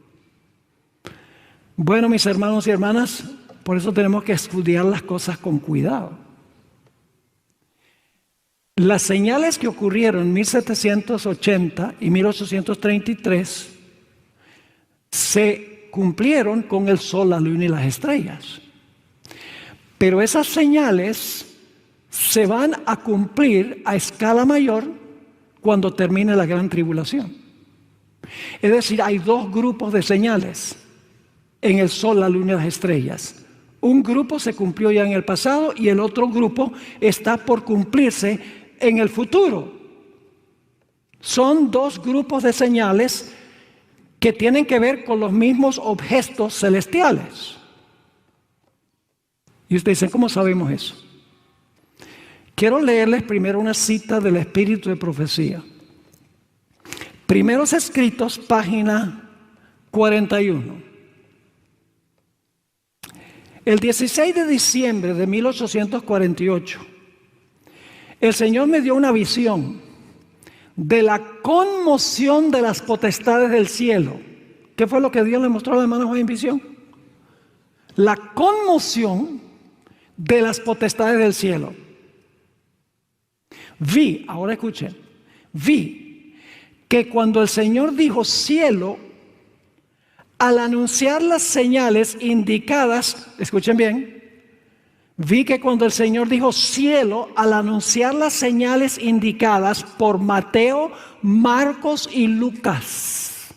Bueno, mis hermanos y hermanas, por eso tenemos que estudiar las cosas con cuidado. Las señales que ocurrieron en 1780 y 1833 se cumplieron con el sol, la luna y las estrellas. Pero esas señales se van a cumplir a escala mayor cuando termine la gran tribulación. Es decir, hay dos grupos de señales en el sol, la luna y las estrellas. Un grupo se cumplió ya en el pasado y el otro grupo está por cumplirse en el futuro. Son dos grupos de señales que tienen que ver con los mismos objetos celestiales. Y ustedes dicen, ¿cómo sabemos eso? Quiero leerles primero una cita del Espíritu de Profecía. Primeros Escritos, página 41. El 16 de diciembre de 1848, el Señor me dio una visión de la conmoción de las potestades del cielo. ¿Qué fue lo que Dios le mostró a la hermana Juan en visión? La conmoción de las potestades del cielo. Vi, ahora escuchen, vi que cuando el Señor dijo cielo, al anunciar las señales indicadas, escuchen bien, vi que cuando el Señor dijo cielo, al anunciar las señales indicadas por Mateo, Marcos y Lucas.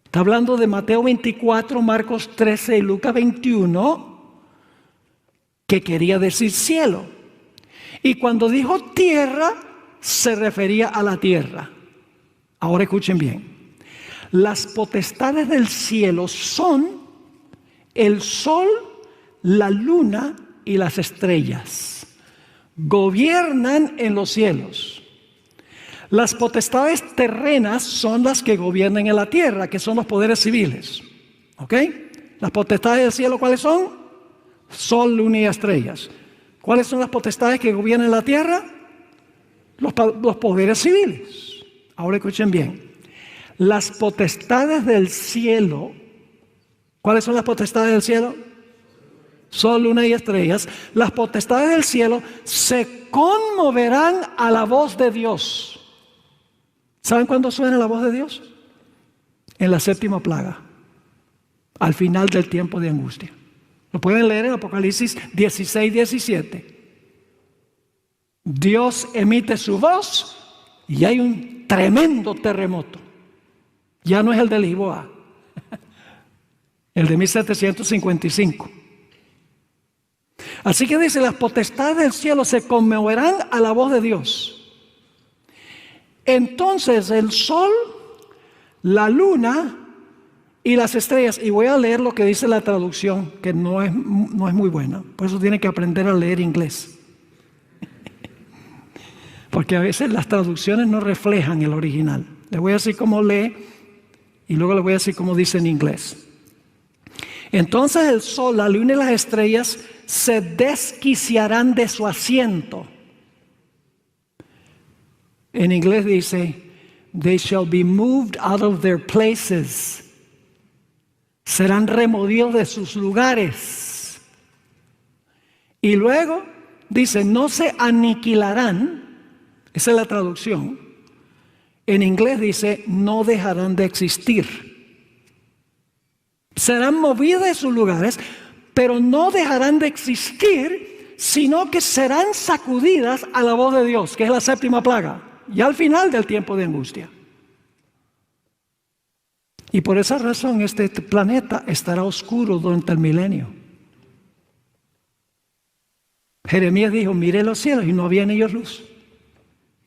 Está hablando de Mateo 24, Marcos 13 y Lucas 21, que quería decir cielo. Y cuando dijo tierra, se refería a la tierra. Ahora escuchen bien. Las potestades del cielo son el sol, la luna y las estrellas. Gobiernan en los cielos. Las potestades terrenas son las que gobiernan en la tierra, que son los poderes civiles. ¿Ok? Las potestades del cielo, ¿cuáles son? Sol, luna y estrellas. ¿Cuáles son las potestades que gobiernan la tierra? Los poderes civiles. Ahora escuchen bien. Las potestades del cielo. ¿Cuáles son las potestades del cielo? Sol, luna y estrellas. Las potestades del cielo se conmoverán a la voz de Dios. ¿Saben cuándo suena la voz de Dios? En la séptima plaga, al final del tiempo de angustia. Lo pueden leer en Apocalipsis 16, 17. Dios emite su voz y hay un tremendo terremoto. Ya no es el de Lisboa, el de 1755. Así que dice, las potestades del cielo se conmoverán a la voz de Dios. Entonces el sol, la luna y las estrellas, y voy a leer lo que dice la traducción, que no es muy buena, por eso tiene que aprender a leer inglés. Porque a veces las traducciones no reflejan el original. Les voy a decir cómo lee y luego les voy a decir cómo dice en inglés. Entonces el sol, la luna y las estrellas se desquiciarán de su asiento. En inglés dice, they shall be moved out of their places. Serán removidos de sus lugares. Y luego dice, no se aniquilarán. Esa es la traducción. En inglés dice, no dejarán de existir. Serán movidos de sus lugares, pero no dejarán de existir, sino que serán sacudidas a la voz de Dios, que es la séptima plaga. Y al final del tiempo de angustia. Y por esa razón este planeta estará oscuro durante el milenio. Jeremías dijo, miré los cielos y no había en ellos luz.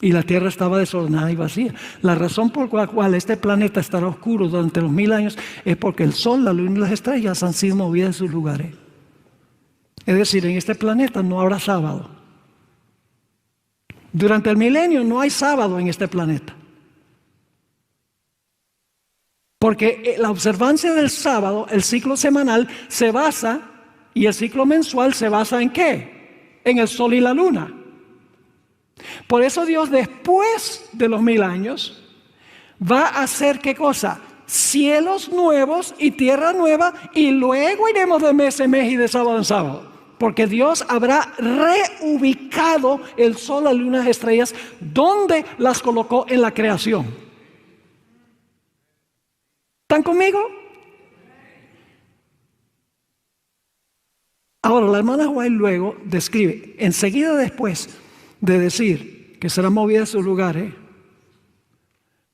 Y la tierra estaba desordenada y vacía. La razón por la cual este planeta estará oscuro durante los 1000 años es porque el sol, la luna y las estrellas han sido movidas de sus lugares. Es decir, en este planeta no habrá sábado. Durante el milenio no hay sábado en este planeta. Porque la observancia del sábado, el ciclo semanal, se basa, y el ciclo mensual se basa ¿en qué? En el sol y la luna. Por eso Dios, después de los 1000 años, va a hacer ¿qué cosa? Cielos nuevos y tierra nueva, y luego iremos de mes en mes y de sábado en sábado. Porque Dios habrá reubicado el sol, la luna y las estrellas donde las colocó en la creación. ¿Están conmigo? Ahora, la hermana White luego describe, enseguida después de decir que serán movidas de sus lugares,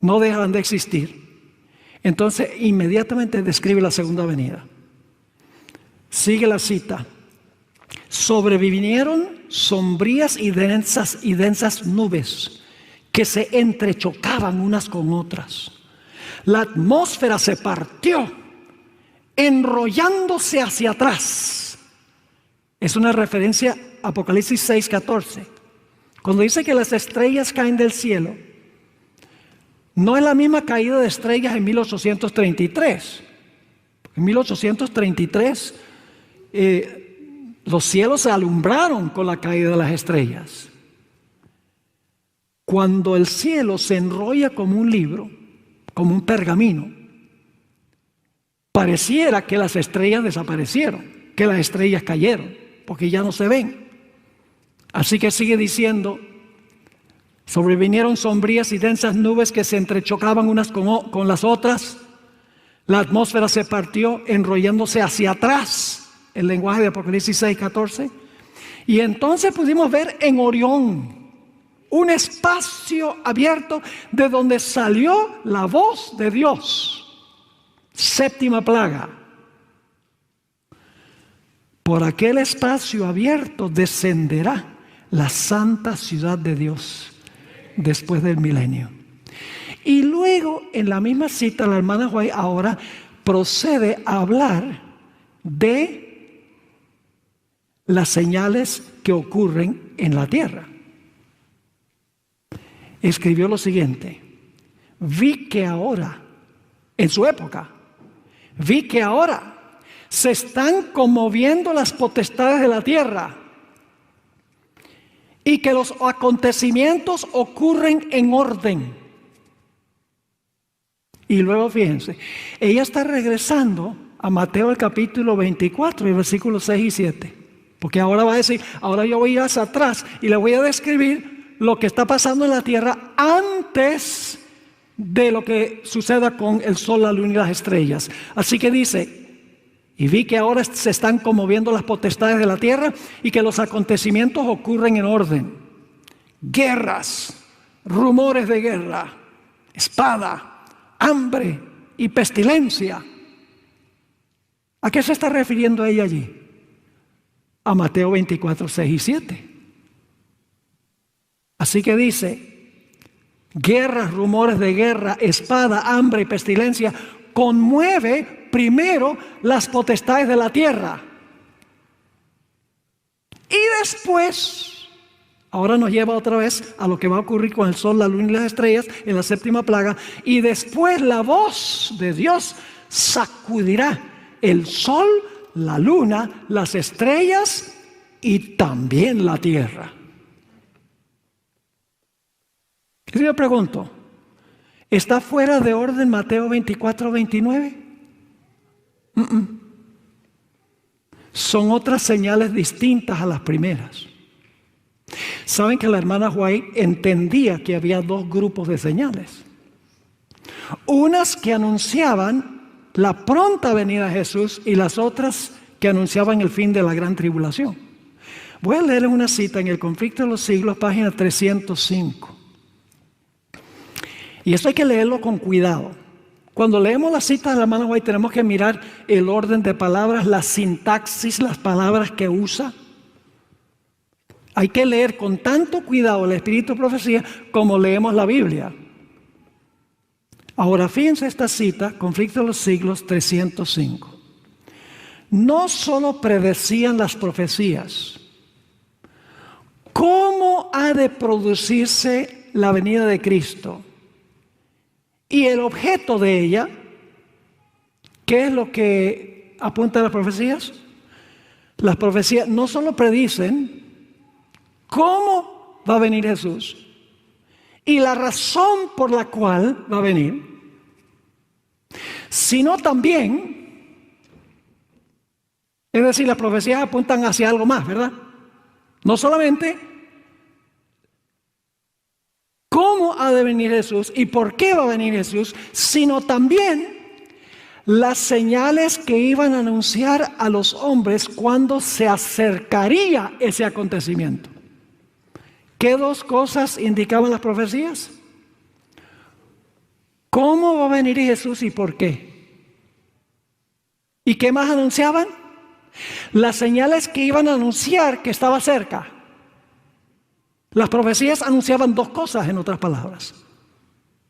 no dejarán de existir. Entonces, inmediatamente describe la segunda venida. Sigue la cita. Sobrevinieron sombrías y densas nubes que se entrechocaban unas con otras. La atmósfera se partió, enrollándose hacia atrás. Es una referencia a Apocalipsis 6:14. Cuando dice que las estrellas caen del cielo, no es la misma caída de estrellas en 1833. En 1833 los cielos se alumbraron con la caída de las estrellas. Cuando el cielo se enrolla como un libro, como un pergamino, pareciera que las estrellas desaparecieron, que las estrellas cayeron, porque ya no se ven. Así que sigue diciendo, sobrevinieron sombrías y densas nubes que se entrechocaban unas con las otras. La atmósfera se partió enrollándose hacia atrás. El lenguaje de Apocalipsis 6:14. Y entonces pudimos ver en Orión un espacio abierto de donde salió la voz de Dios. Séptima plaga. Por aquel espacio abierto descenderá la santa ciudad de Dios después del milenio. Y luego en la misma cita la hermana White ahora procede a hablar de las señales que ocurren en la tierra. Escribió lo siguiente: vi que ahora, en su época, vi que ahora se están conmoviendo las potestades de la tierra y que los acontecimientos ocurren en orden. Y luego fíjense, ella está regresando a Mateo el capítulo 24, versículos 6 y 7. Porque ahora va a decir, ahora yo voy a ir hacia atrás y le voy a describir lo que está pasando en la tierra antes de lo que suceda con el sol, la luna y las estrellas. Así que dice, y vi que ahora se están conmoviendo las potestades de la tierra y que los acontecimientos ocurren en orden. Guerras, rumores de guerra, espada, hambre y pestilencia. ¿A qué se está refiriendo ella allí? A Mateo 24, 6 y 7. Así que dice, guerras, rumores de guerra, espada, hambre y pestilencia, conmueve primero las potestades de la tierra. Y después, ahora nos lleva otra vez a lo que va a ocurrir con el sol, la luna y las estrellas en la séptima plaga. Y después la voz de Dios sacudirá el sol, la luna, las estrellas y también la tierra. Y yo pregunto, ¿está fuera de orden Mateo 24, 29? Son otras señales distintas a las primeras. Saben que la hermana White entendía que había dos grupos de señales. Unas que anunciaban la pronta venida de Jesús y las otras que anunciaban el fin de la gran tribulación. Voy a leer una cita en El Conflicto de los Siglos, página 305. Y esto hay que leerlo con cuidado. Cuando leemos la cita de la hermana White tenemos que mirar el orden de palabras, la sintaxis, las palabras que usa. Hay que leer con tanto cuidado el Espíritu de Profecía como leemos la Biblia. Ahora, fíjense esta cita, Conflicto de los Siglos 305. No solo predecían las profecías, ¿cómo ha de producirse la venida de Cristo? Y el objeto de ella, ¿qué es lo que apunta a las profecías? Las profecías no solo predicen cómo va a venir Jesús y la razón por la cual va a venir, sino también, es decir, las profecías apuntan hacia algo más, ¿verdad? No solamente cómo ha de venir Jesús y por qué va a venir Jesús, sino también las señales que iban a anunciar a los hombres cuando se acercaría ese acontecimiento. ¿Qué dos cosas indicaban las profecías? ¿Cómo va a venir Jesús y por qué? ¿Y qué más anunciaban? Las señales que iban a anunciar que estaba cerca. Las profecías anunciaban dos cosas, en otras palabras.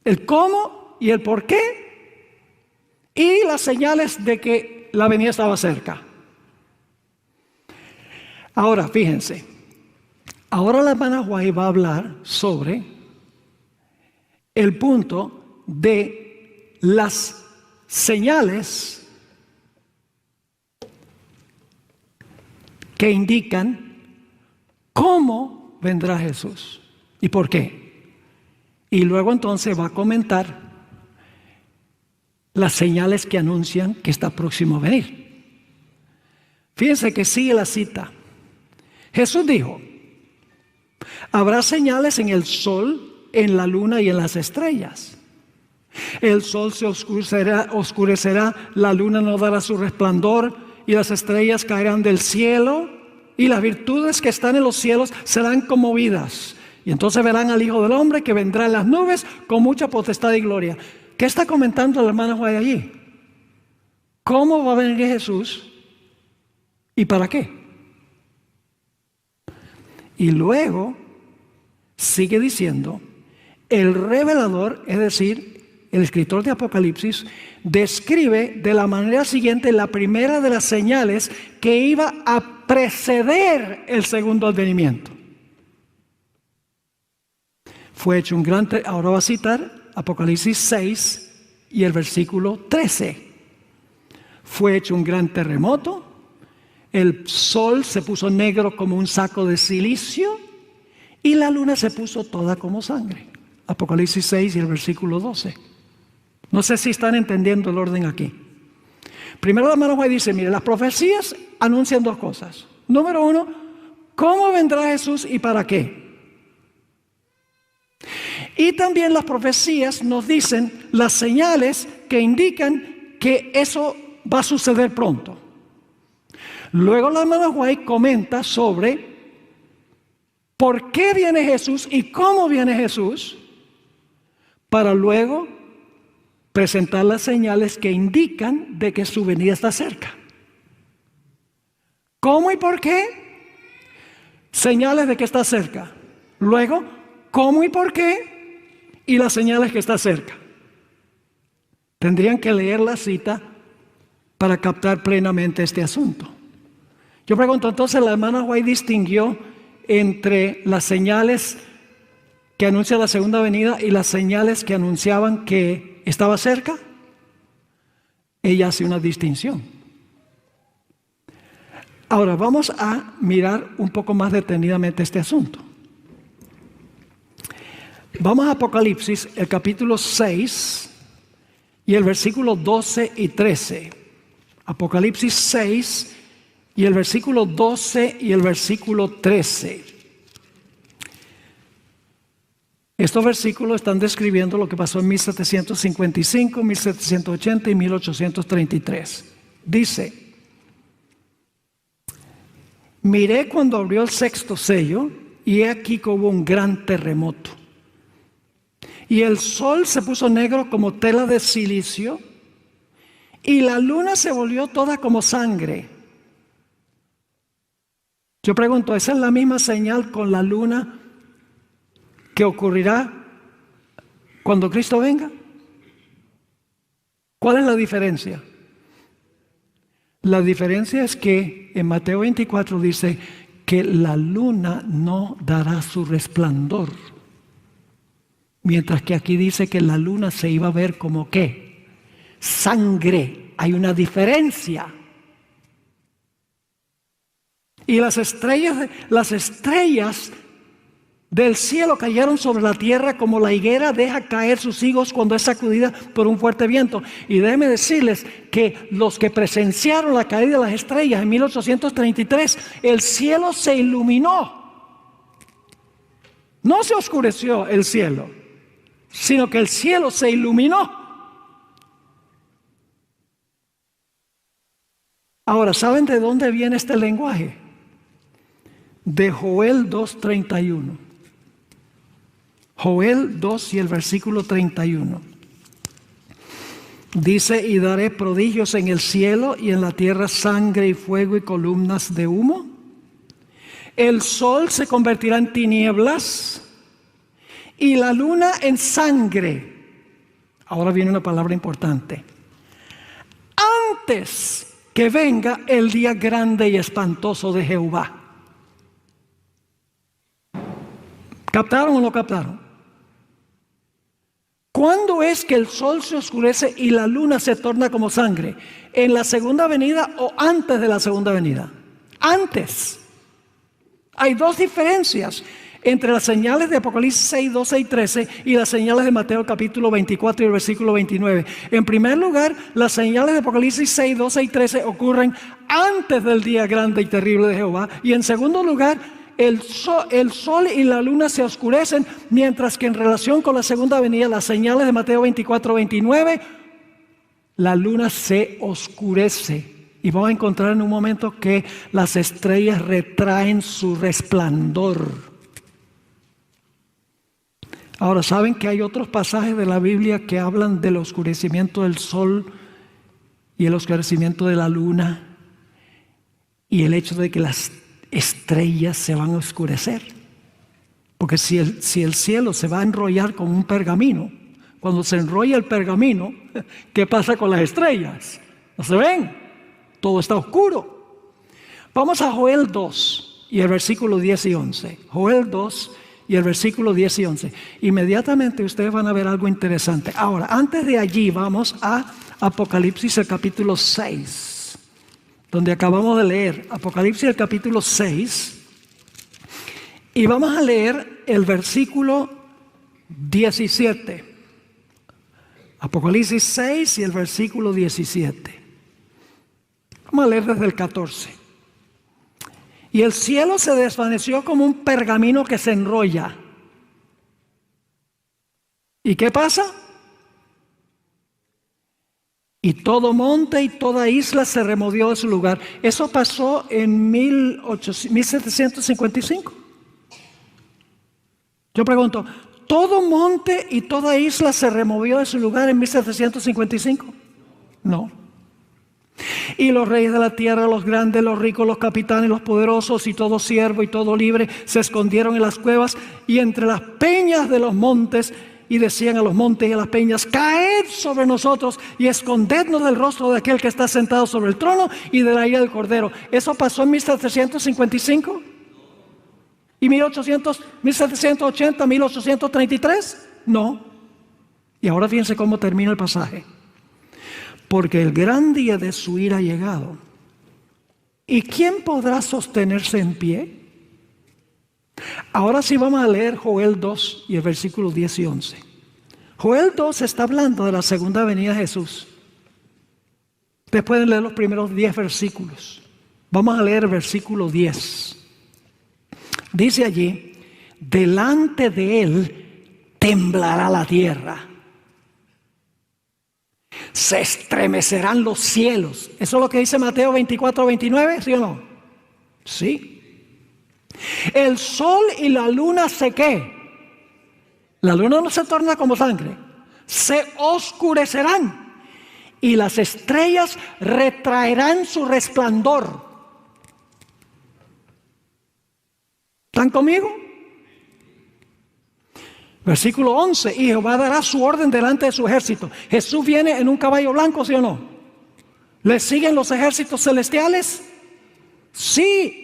El cómo y el por qué. Y las señales de que la venida estaba cerca. Ahora, fíjense. Ahora la hermana White va a hablar sobre el punto de las señales que indican cómo vendrá Jesús y por qué. Y luego entonces va a comentar las señales que anuncian que está próximo a venir. Fíjense que sigue la cita. Jesús dijo: habrá señales en el sol, en la luna y en las estrellas. El sol se oscurecerá, la luna no dará su resplandor y las estrellas caerán del cielo y las virtudes que están en los cielos serán conmovidas. Y entonces verán al Hijo del Hombre que vendrá en las nubes con mucha potestad y gloria. ¿Qué está comentando la hermana White allí? ¿Cómo va a venir Jesús y para qué? Y luego sigue diciendo, el revelador, es decir, el escritor de Apocalipsis, describe de la manera siguiente la primera de las señales que iba a preceder el segundo advenimiento. Fue hecho un gran... Ahora va a citar Apocalipsis 6 y el versículo 13. fue hecho un gran terremoto, el sol se puso negro como un saco de silicio y la luna se puso toda como sangre. Apocalipsis 6 y el versículo 12. No sé si están entendiendo el orden aquí. Primero la hermana White dice, mire, las profecías anuncian dos cosas. Número uno, ¿cómo vendrá Jesús y para qué? Y también las profecías nos dicen las señales que indican que eso va a suceder pronto. Luego la hermana White comenta sobre por qué viene Jesús y cómo viene Jesús, para luego presentar las señales que indican de que su venida está cerca. ¿Cómo y por qué? Señales de que está cerca. Luego, ¿cómo y por qué? Y las señales que está cerca. Tendrían que leer la cita para captar plenamente este asunto. Yo pregunto, entonces la hermana White distinguió entre las señales que anuncia la segunda venida y las señales que anunciaban que estaba cerca. Ella hace una distinción. Ahora vamos a mirar un poco más detenidamente este asunto. Vamos a Apocalipsis, el capítulo 6 y el versículo 12 y 13. Apocalipsis 6 y el versículo 12 y el versículo 13. Estos versículos están describiendo lo que pasó en 1755, 1780 y 1833. Dice: miré cuando abrió el sexto sello, y he aquí que hubo un gran terremoto. Y el sol se puso negro como tela de silicio, y la luna se volvió toda como sangre. Yo pregunto, ¿esa es la misma señal con la luna que ocurrirá cuando Cristo venga? ¿Cuál es la diferencia? La diferencia es que en Mateo 24 dice que la luna no dará su resplandor, mientras que aquí dice que la luna se iba a ver como ¿qué? Sangre. Hay una diferencia. Y las estrellas del cielo cayeron sobre la tierra como la higuera deja caer sus higos cuando es sacudida por un fuerte viento. Y déjenme decirles que los que presenciaron la caída de las estrellas en 1833, el cielo se iluminó. No se oscureció el cielo, sino que el cielo se iluminó. Ahora, ¿saben de dónde viene este lenguaje? De Joel 2:31. Joel 2 y el versículo 31. Dice: y daré prodigios en el cielo y en la tierra, sangre y fuego y columnas de humo. El sol se convertirá en tinieblas y la luna en sangre. Ahora viene una palabra importante. Antes que venga el día grande y espantoso de Jehová. ¿Captaron o no captaron? ¿Cuándo es que el sol se oscurece y la luna se torna como sangre? ¿En la segunda venida o antes de la segunda venida? Antes. Hay dos diferencias entre las señales de Apocalipsis 6, 12 y 13 y las señales de Mateo capítulo 24 y el versículo 29. En primer lugar, las señales de Apocalipsis 6, 12 y 13 ocurren antes del día grande y terrible de Jehová. Y en segundo lugar, el sol y la luna se oscurecen, mientras que en relación con la segunda venida, las señales de Mateo 24, 29, la luna se oscurece. Y vamos a encontrar en un momento que las estrellas retraen su resplandor. Ahora, ¿saben que hay otros pasajes de la Biblia que hablan del oscurecimiento del sol y el oscurecimiento de la luna y el hecho de que las estrellas se van a oscurecer? Porque si el cielo se va a enrollar como un pergamino, cuando se enrolla el pergamino, ¿qué pasa con las estrellas? ¿No se ven? Todo está oscuro. Vamos a Joel 2 y el versículo 10 y 11. Joel 2 y el versículo 10 y 11. Inmediatamente ustedes van a ver algo interesante. Ahora, antes de allí vamos a Apocalipsis, el capítulo 6, donde acabamos de leer. Apocalipsis, el capítulo 6, y vamos a leer el versículo 17. Apocalipsis 6 y el versículo 17. Vamos a leer desde el 14. Y el cielo se desvaneció como un pergamino que se enrolla. ¿Y qué pasa? Y todo monte y toda isla se removió de su lugar. Eso pasó en 1755. Yo pregunto, ¿todo monte y toda isla se removió de su lugar en 1755? No. Y los reyes de la tierra, los grandes, los ricos, los capitanes, los poderosos y todo siervo y todo libre se escondieron en las cuevas y entre las peñas de los montes, y decían a los montes y a las peñas: caed sobre nosotros y escondednos del rostro de aquel que está sentado sobre el trono y de la ira del Cordero. ¿Eso pasó en 1755? ¿Y 1780, 1833? No. Y ahora fíjense cómo termina el pasaje. Porque el gran día de su ira ha llegado. ¿Y quién podrá sostenerse en pie? Ahora sí vamos a leer Joel 2 y el versículo 10 y 11. Joel 2 está hablando de la segunda venida de Jesús. Ustedes pueden leer los primeros 10 versículos. Vamos a leer el versículo 10. Dice allí: delante de él temblará la tierra. Se estremecerán los cielos. ¿Eso es lo que dice Mateo 24, 29? ¿Sí o no? Sí. El sol y la luna se ¿qué? La luna no se torna como sangre. Se oscurecerán. Y las estrellas retraerán su resplandor. ¿Están conmigo? Versículo 11. Y Jehová dará su orden delante de su ejército. Jesús viene en un caballo blanco, ¿sí o no? ¿Le siguen los ejércitos celestiales? Sí.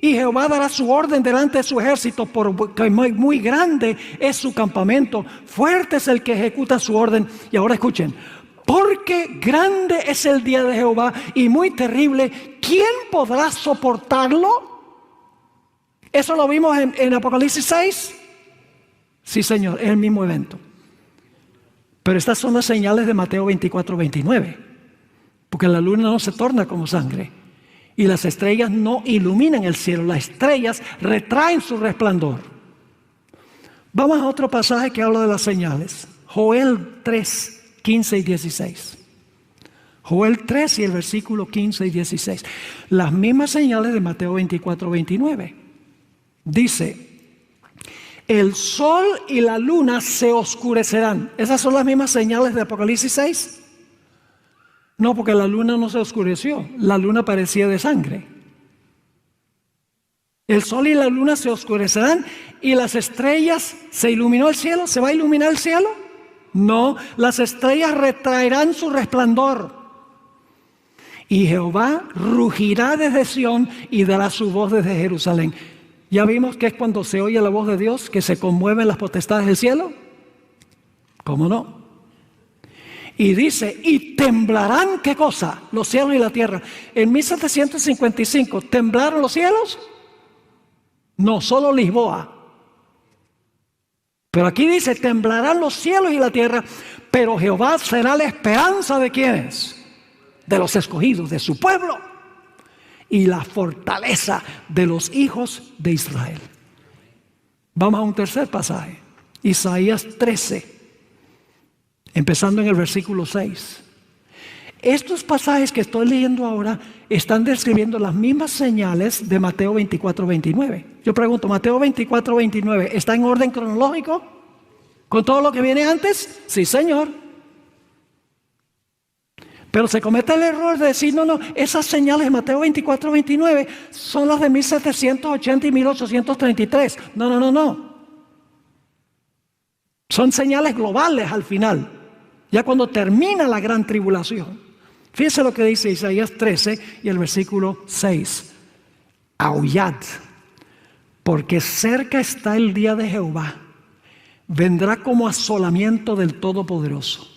Y Jehová dará su orden delante de su ejército, porque muy grande es su campamento. Fuerte es el que ejecuta su orden. Y ahora escuchen. Porque grande es el día de Jehová y muy terrible. ¿Quién podrá soportarlo? ¿Eso lo vimos en Apocalipsis 6? Sí, Señor, es el mismo evento. Pero estas son las señales de Mateo 24, 29. Porque la luna no se torna como sangre. Y las estrellas no iluminan el cielo. Las estrellas retraen su resplandor. Vamos a otro pasaje que habla de las señales. Joel 3, 15 y 16. Joel 3 y el versículo 15 y 16. Las mismas señales de Mateo 24, 29. Dice: el sol y la luna se oscurecerán. ¿Esas son las mismas señales de Apocalipsis 6? No, porque la luna no se oscureció. La luna parecía de sangre. El sol y la luna se oscurecerán y las estrellas. ¿Se iluminó el cielo? ¿Se va a iluminar el cielo? No, las estrellas retraerán su resplandor. Y Jehová rugirá desde Sión y dará su voz desde Jerusalén. ¿Ya vimos que es cuando se oye la voz de Dios que se conmueven las potestades del cielo? ¿Cómo no? Y dice: y temblarán, ¿qué cosa? Los cielos y la tierra. En 1755, ¿temblaron los cielos? No, solo Lisboa. Pero aquí dice: temblarán los cielos y la tierra, pero Jehová será la esperanza de ¿quiénes? De los escogidos, de su pueblo, y la fortaleza de los hijos de Israel. Vamos a un tercer pasaje. Isaías 13. Empezando en el versículo 6. Estos pasajes que estoy leyendo ahora están describiendo las mismas señales de Mateo 24, 29. Yo pregunto, ¿Mateo 24, 29 está en orden cronológico? ¿Con todo lo que viene antes? Sí, Señor. Pero se comete el error de decir, no, esas señales de Mateo 24, 29 son las de 1780 y 1833. No. Son señales globales al final. Ya cuando termina la gran tribulación. Fíjense lo que dice Isaías 13 y el versículo 6. Aullad, porque cerca está el día de Jehová, vendrá como asolamiento del Todopoderoso.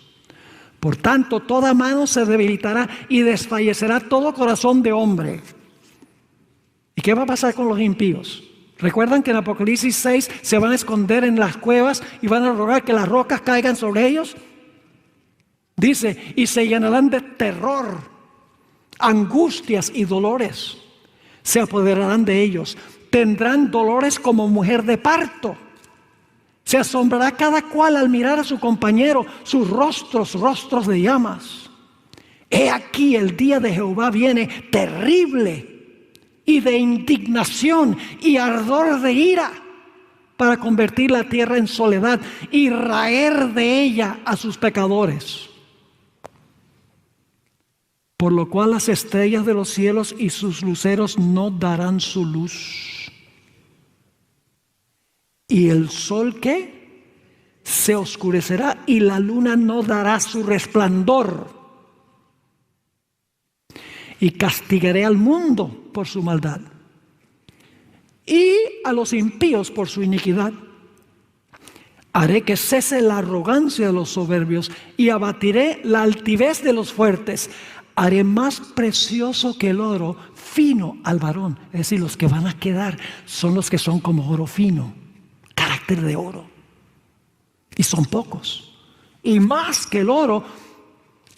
Por tanto, toda mano se debilitará y desfallecerá todo corazón de hombre. ¿Y qué va a pasar con los impíos? ¿Recuerdan que en Apocalipsis 6 se van a esconder en las cuevas y van a rogar que las rocas caigan sobre ellos? Dice, y se llenarán de terror, angustias y dolores. Se apoderarán de ellos. Tendrán dolores como mujer de parto. Se asombrará cada cual al mirar a su compañero, sus rostros de llamas. He aquí el día de Jehová viene terrible y de indignación y ardor de ira para convertir la tierra en soledad y raer de ella a sus pecadores. Por lo cual las estrellas de los cielos y sus luceros no darán su luz. Y el sol, ¿qué? Se oscurecerá y la luna no dará su resplandor. Y castigaré al mundo por su maldad y a los impíos por su iniquidad. Haré que cese la arrogancia de los soberbios y abatiré la altivez de los fuertes. Haré más precioso que el oro fino al varón. Es decir, los que van a quedar son los que son como oro fino, carácter de oro. Y son pocos. Y más que el oro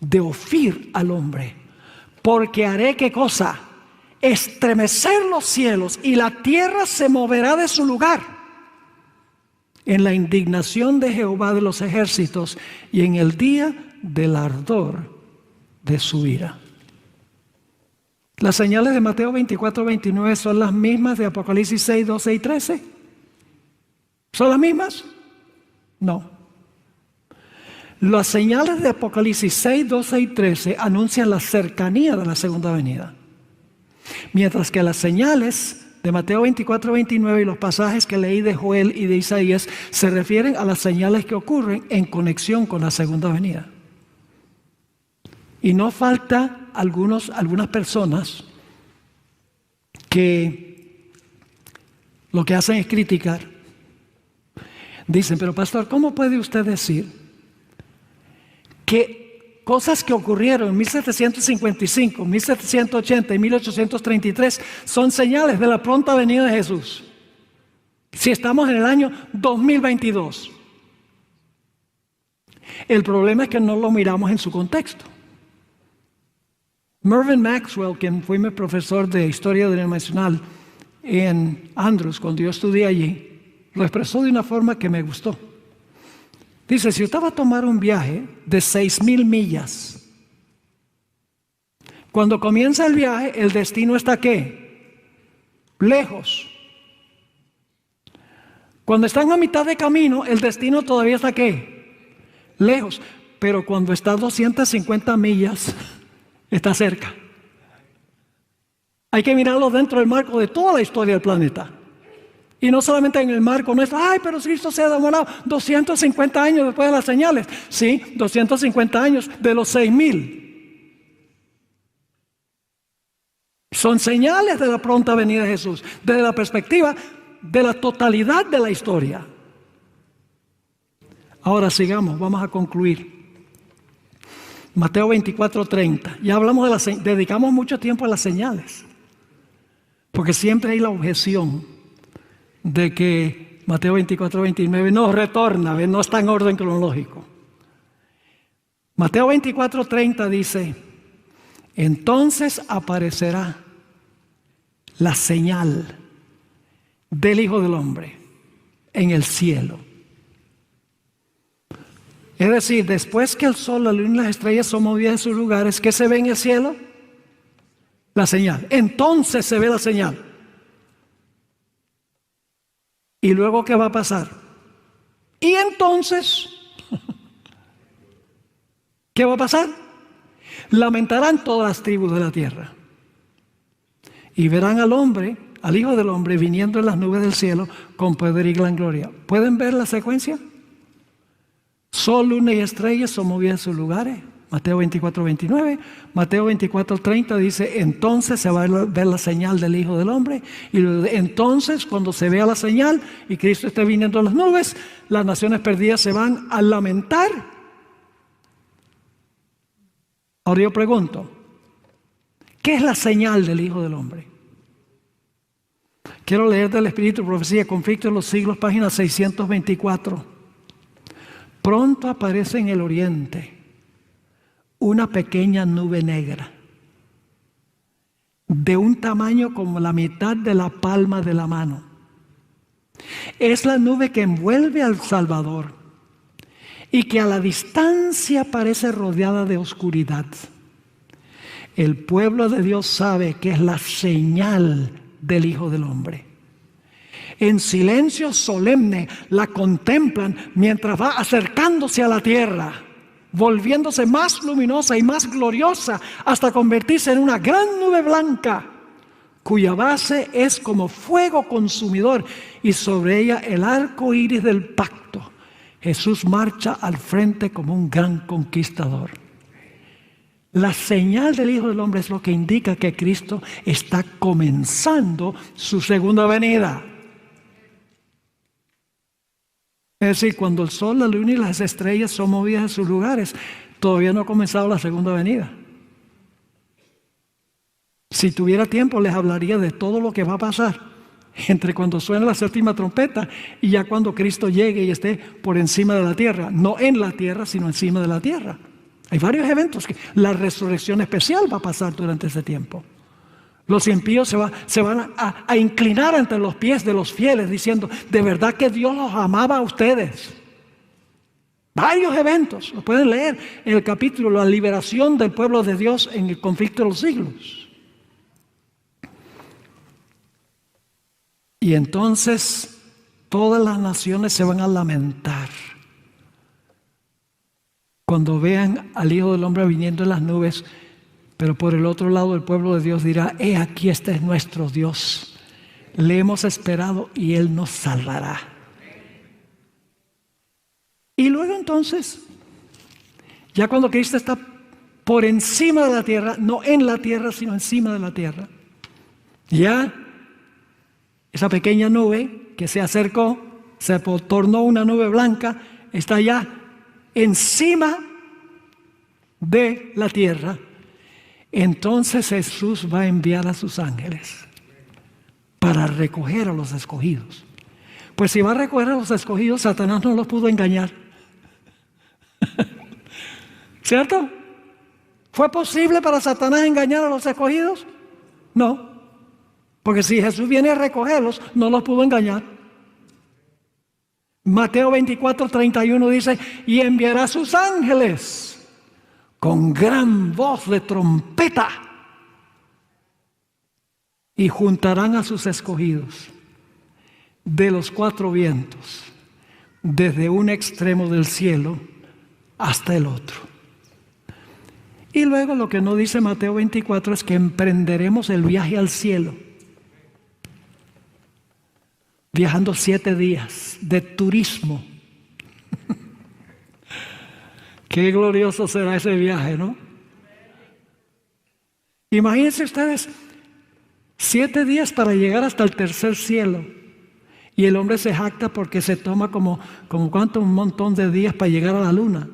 de Ofir al hombre. Porque haré, ¿qué cosa? Estremecer los cielos y la tierra se moverá de su lugar. En la indignación de Jehová de los ejércitos y en el día del ardor de su ira. Las señales de Mateo 24, 29 son las mismas de Apocalipsis 6, 12 y 13. ¿Son las mismas? No. Las señales de Apocalipsis 6, 12 y 13 anuncian la cercanía de la segunda venida. Mientras que las señales de Mateo 24, 29 y los pasajes que leí de Joel y de Isaías se refieren a las señales que ocurren en conexión con la segunda venida. Y no falta algunas personas que lo que hacen es criticar. Dicen, pero pastor, ¿cómo puede usted decir que cosas que ocurrieron en 1755, 1780 y 1833 son señales de la pronta venida de Jesús? Si estamos en el año 2022. El problema es que no lo miramos en su contexto. Mervyn Maxwell, quien fue mi profesor de Historia Denominacional en Andrews cuando yo estudié allí, lo expresó de una forma que me gustó. Dice, si usted va a tomar un viaje de 6,000 millas, cuando comienza el viaje, el destino está ¿qué? Lejos. Cuando están a mitad de camino, el destino todavía está ¿qué? Lejos. Pero cuando está a 250 millas, está cerca. Hay que mirarlo dentro del marco de toda la historia del planeta. Y no solamente en el marco nuestro. Ay, pero Cristo se ha demorado 250 años después de las señales. Sí, 250 años de los 6,000. Son señales de la pronta venida de Jesús. Desde la perspectiva de la totalidad de la historia. Ahora sigamos, vamos a concluir. Mateo 24:30. Ya hablamos dedicamos mucho tiempo a las señales. Porque siempre hay la objeción de que Mateo 24:29 no retorna, no está en orden cronológico. Mateo 24:30 dice, entonces aparecerá la señal del Hijo del Hombre en el cielo. Es decir, después que el sol, la luna y las estrellas son movidas de sus lugares, ¿qué se ve en el cielo? La señal. Entonces se ve la señal. ¿Y luego qué va a pasar? Y entonces, ¿qué va a pasar? Lamentarán todas las tribus de la tierra. Y verán al hombre, al Hijo del Hombre, viniendo en las nubes del cielo con poder y gran gloria. ¿Pueden ver la secuencia? Sol, luna y estrellas son movidas de sus lugares. Mateo 24, 29. Mateo 24, 30 dice, entonces se va a ver la señal del Hijo del Hombre. Y entonces, cuando se vea la señal y Cristo esté viniendo en las nubes, las naciones perdidas se van a lamentar. Ahora yo pregunto, ¿qué es la señal del Hijo del Hombre? Quiero leer del Espíritu, Profecía, Conflicto en los Siglos, página 624. Pronto aparece en el oriente una pequeña nube negra, de un tamaño como la mitad de la palma de la mano. Es la nube que envuelve al Salvador y que a la distancia parece rodeada de oscuridad. El pueblo de Dios sabe que es la señal del Hijo del Hombre. En silencio solemne la contemplan mientras va acercándose a la tierra, volviéndose más luminosa y más gloriosa hasta convertirse en una gran nube blanca, cuya base es como fuego consumidor y sobre ella el arco iris del pacto. Jesús marcha al frente como un gran conquistador. La señal del Hijo del Hombre es lo que indica que Cristo está comenzando su segunda venida. Es decir, cuando el sol, la luna y las estrellas son movidas de sus lugares, todavía no ha comenzado la segunda venida. Si tuviera tiempo, les hablaría de todo lo que va a pasar entre cuando suene la séptima trompeta y ya cuando Cristo llegue y esté por encima de la tierra. No en la tierra, sino encima de la tierra. Hay varios eventos que la resurrección especial va a pasar durante ese tiempo. Los impíos se van a inclinar ante los pies de los fieles diciendo, de verdad que Dios los amaba a ustedes. Varios eventos, lo pueden leer en el capítulo La liberación del pueblo de Dios en el conflicto de los siglos. Y entonces todas las naciones se van a lamentar cuando vean al Hijo del Hombre viniendo en las nubes. Pero por el otro lado el pueblo de Dios dirá, aquí este es nuestro Dios. Le hemos esperado y Él nos salvará. Y luego entonces, ya cuando Cristo está por encima de la tierra, no en la tierra, sino encima de la tierra, ya esa pequeña nube que se acercó, se tornó una nube blanca, está ya encima de la tierra. Entonces Jesús va a enviar a sus ángeles para recoger a los escogidos. Pues si va a recoger a los escogidos, Satanás no los pudo engañar. ¿Cierto? ¿Fue posible para Satanás engañar a los escogidos? No. Porque si Jesús viene a recogerlos, no los pudo engañar. Mateo 24, 31 dice, y enviará a sus ángeles con gran voz de trompeta, y juntarán a sus escogidos de los cuatro vientos, desde un extremo del cielo hasta el otro. Y luego lo que no dice Mateo 24 es que emprenderemos el viaje al cielo, viajando 7 días de turismo. Qué glorioso será ese viaje, ¿no? Imagínense ustedes 7 días para llegar hasta el tercer cielo. Y el hombre se jacta porque se toma como ¿cuánto? Un montón de días para llegar a la luna.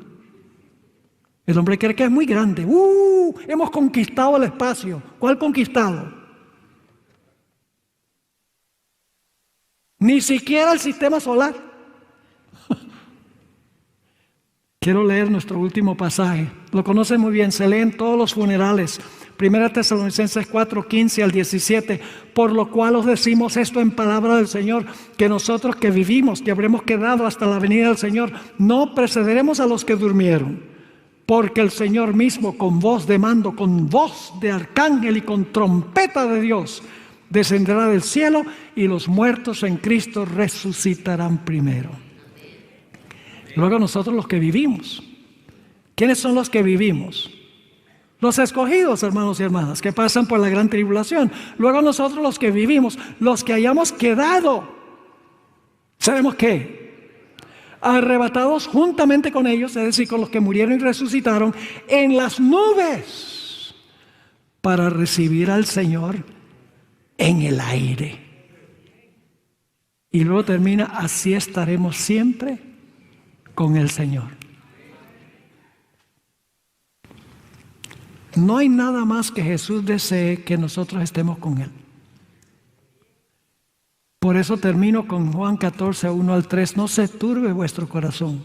El hombre cree que es muy grande. Hemos conquistado el espacio. ¿Cuál conquistado? Ni siquiera el sistema solar. Quiero leer nuestro último pasaje. Lo conocen muy bien, se lee en todos los funerales. 1 Tesalonicenses 4, 15 al 17. Por lo cual os decimos esto en palabra del Señor, que nosotros que vivimos, que habremos quedado hasta la venida del Señor, no precederemos a los que durmieron. Porque el Señor mismo, con voz de mando, con voz de arcángel y con trompeta de Dios, descenderá del cielo y los muertos en Cristo resucitarán primero. Luego nosotros los que vivimos. ¿Quiénes son los que vivimos? Los escogidos, hermanos y hermanas, que pasan por la gran tribulación. Luego nosotros los que vivimos, los que hayamos quedado, ¿sabemos qué? arrebatados juntamente con ellos, es decir, con los que murieron y resucitaron, en las nubes, para recibir al Señor en el aire. Y luego termina, así estaremos siempre con el Señor. No hay nada más que Jesús desee que nosotros estemos con Él. Por eso termino con Juan 14, 1 al 3. No se turbe vuestro corazón.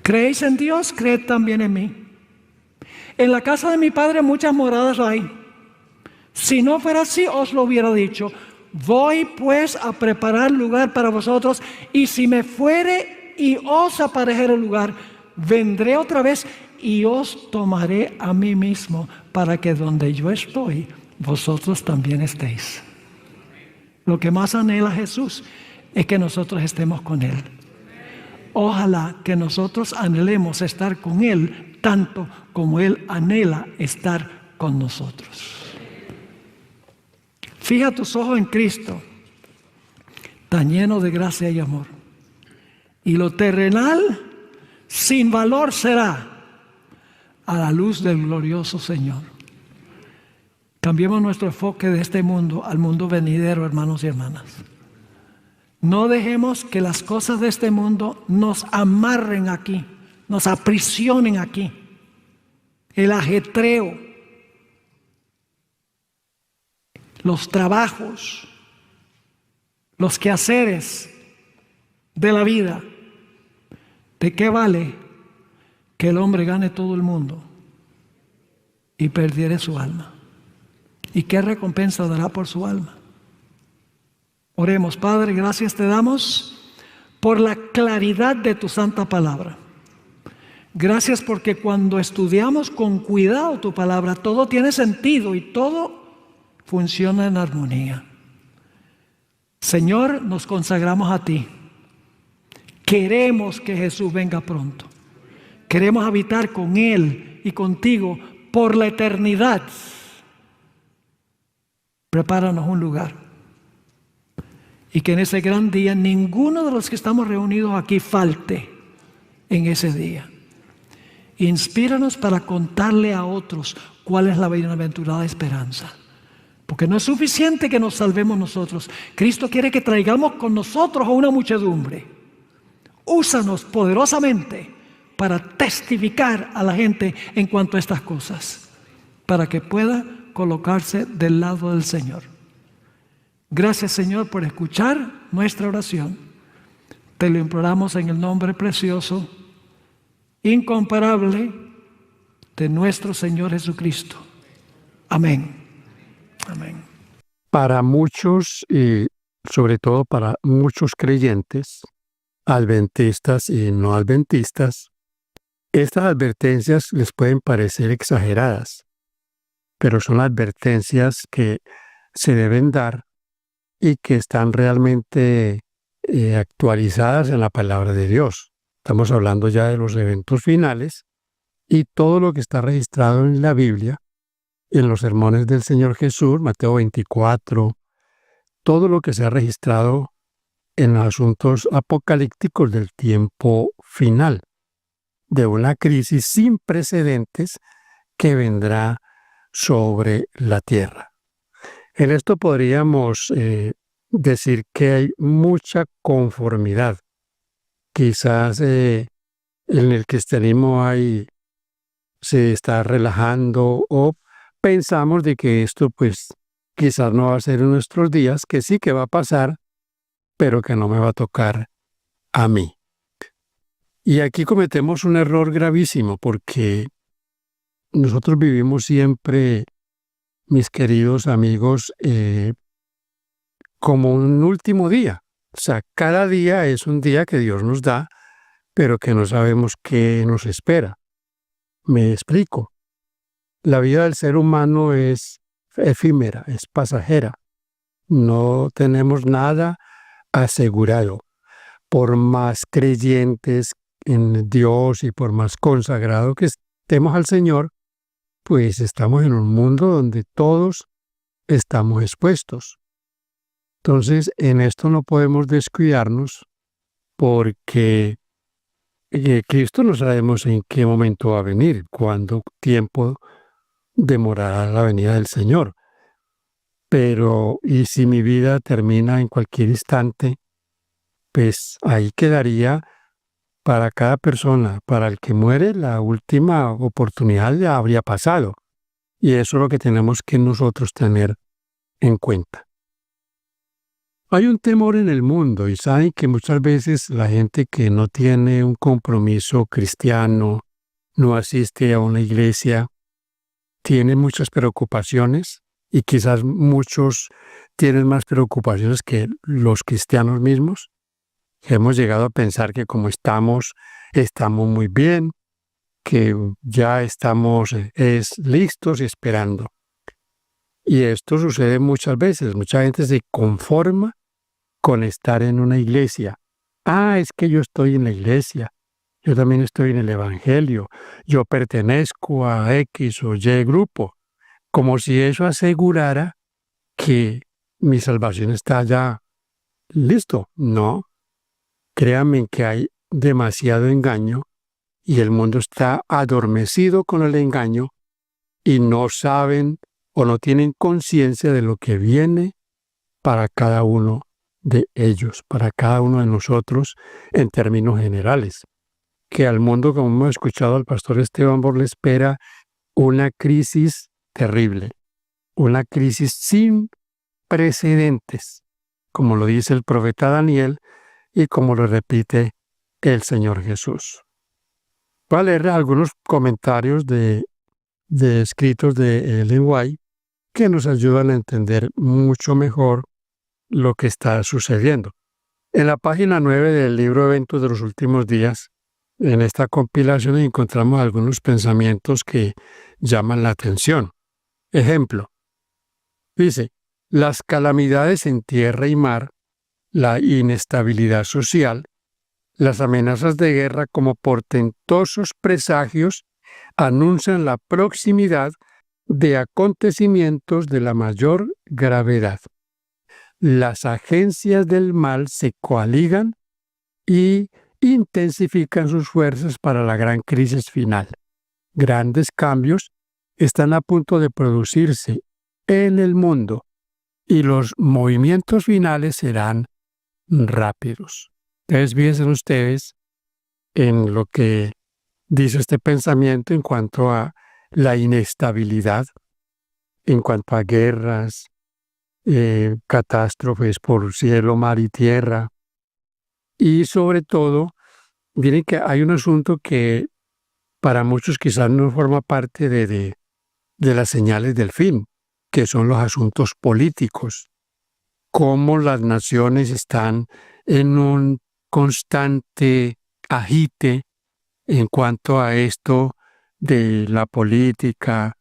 ¿Creéis en Dios? Creed también en mí. En la casa de mi Padre muchas moradas hay. Si no fuera así, os lo hubiera dicho. Voy pues a preparar lugar para vosotros, y si me fuere y os aparejere el lugar, vendré otra vez y os tomaré a mí mismo, para que donde yo estoy, vosotros también estéis. Lo que más anhela Jesús es que nosotros estemos con Él. Ojalá que nosotros anhelemos estar con Él tanto como Él anhela estar con nosotros. Fija tus ojos en Cristo, tan lleno de gracia y amor. Y lo terrenal, sin valor será a la luz del glorioso Señor. Cambiemos nuestro enfoque de este mundo al mundo venidero, hermanos y hermanas. No dejemos que las cosas de este mundo nos amarren aquí, nos aprisionen aquí. El ajetreo, los trabajos, los quehaceres de la vida. ¿De qué vale que el hombre gane todo el mundo y perdiere su alma? ¿Y qué recompensa dará por su alma? Oremos. Padre, gracias te damos por la claridad de tu santa palabra. Gracias porque cuando estudiamos con cuidado tu palabra, todo tiene sentido y todo funciona en armonía. Señor, nos consagramos a ti. Queremos que Jesús venga pronto. Queremos habitar con Él y contigo por la eternidad. Prepáranos un lugar. Y que en ese gran día ninguno de los que estamos reunidos aquí falte en ese día. Inspíranos para contarle a otros cuál es la bienaventurada esperanza. Porque no es suficiente que nos salvemos nosotros. Cristo quiere que traigamos con nosotros a una muchedumbre. Úsanos poderosamente para testificar a la gente en cuanto a estas cosas, para que pueda colocarse del lado del Señor. Gracias, Señor, por escuchar nuestra oración. Te lo imploramos en el nombre precioso, incomparable de nuestro Señor Jesucristo. Amén. Amén. Para muchos, y sobre todo para muchos creyentes, adventistas y no adventistas, estas advertencias les pueden parecer exageradas, pero son advertencias que se deben dar y que están realmente actualizadas en la palabra de Dios. Estamos hablando ya de los eventos finales y todo lo que está registrado en la Biblia, en los sermones del Señor Jesús, Mateo 24, todo lo que se ha registrado en asuntos apocalípticos del tiempo final, de una crisis sin precedentes que vendrá sobre la tierra. En esto podríamos decir que hay mucha conformidad. Quizás en el cristianismo se está relajando o pensamos de que esto pues quizás no va a ser en nuestros días, que sí que va a pasar, pero que no me va a tocar a mí. Y aquí cometemos un error gravísimo porque nosotros vivimos siempre, mis queridos amigos, como un último día. O sea, cada día es un día que Dios nos da, pero que no sabemos qué nos espera. Me explico. La vida del ser humano es efímera, es pasajera. No tenemos nada asegurado. Por más creyentes en Dios y por más consagrado que estemos al Señor, pues estamos en un mundo donde todos estamos expuestos. Entonces, en esto no podemos descuidarnos porque Cristo no sabemos en qué momento va a venir, cuánto tiempo demorará la venida del Señor. Pero, y si mi vida termina en cualquier instante, pues ahí quedaría para cada persona. Para el que muere, la última oportunidad ya habría pasado. Y eso es lo que tenemos que nosotros tener en cuenta. Hay un temor en el mundo y saben que muchas veces la gente que no tiene un compromiso cristiano, no asiste a una iglesia, tiene muchas preocupaciones y quizás muchos tienen más preocupaciones que los cristianos mismos. Hemos llegado a pensar que como estamos muy bien, que ya estamos listos y esperando. Y esto sucede muchas veces. Mucha gente se conforma con estar en una iglesia. Es que yo estoy en la iglesia. Yo también estoy en el Evangelio. Yo pertenezco a X o Y grupo. Como si eso asegurara que mi salvación está ya listo. No. Créanme que hay demasiado engaño y el mundo está adormecido con el engaño y no saben o no tienen conciencia de lo que viene para cada uno de ellos, para cada uno de nosotros en términos generales. Que al mundo, como hemos escuchado al pastor Esteban Borla, espera una crisis terrible, una crisis sin precedentes, como lo dice el profeta Daniel y como lo repite el Señor Jesús. Voy a leer algunos comentarios de escritos de Ellen White que nos ayudan a entender mucho mejor lo que está sucediendo. En la página 9 del libro Eventos de los Últimos Días, en esta compilación encontramos algunos pensamientos que llaman la atención. Ejemplo, dice, las calamidades en tierra y mar, la inestabilidad social, las amenazas de guerra como portentosos presagios anuncian la proximidad de acontecimientos de la mayor gravedad. Las agencias del mal se coaligan y intensifican sus fuerzas para la gran crisis final. Grandes cambios están a punto de producirse en el mundo y los movimientos finales serán rápidos. Entonces, fíjense ustedes en lo que dice este pensamiento en cuanto a la inestabilidad, en cuanto a guerras, catástrofes por cielo, mar y tierra. Y sobre todo, miren que hay un asunto que para muchos quizás no forma parte de las señales del fin, que son los asuntos políticos. Cómo las naciones están en un constante agite en cuanto a esto de la política,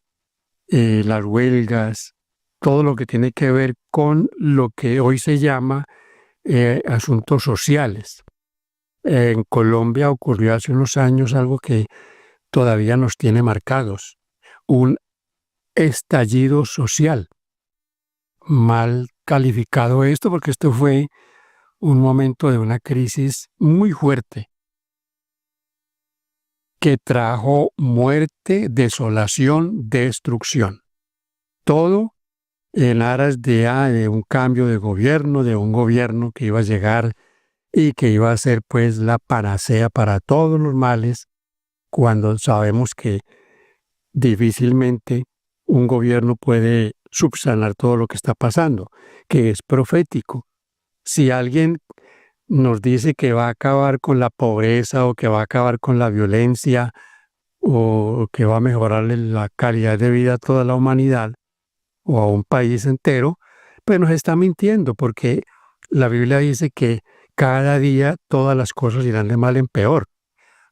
las huelgas, todo lo que tiene que ver con lo que hoy se llama asuntos sociales. En Colombia ocurrió hace unos años algo que todavía nos tiene marcados, un estallido social. Mal calificado esto porque esto fue un momento de una crisis muy fuerte que trajo muerte, desolación, destrucción. Todo en aras de un cambio de gobierno, de un gobierno que iba a llegar y que iba a ser pues la panacea para todos los males, cuando sabemos que difícilmente un gobierno puede subsanar todo lo que está pasando, que es profético. Si alguien nos dice que va a acabar con la pobreza o que va a acabar con la violencia o que va a mejorarle la calidad de vida a toda la humanidad o a un país entero, pues nos está mintiendo, porque la Biblia dice que cada día todas las cosas irán de mal en peor.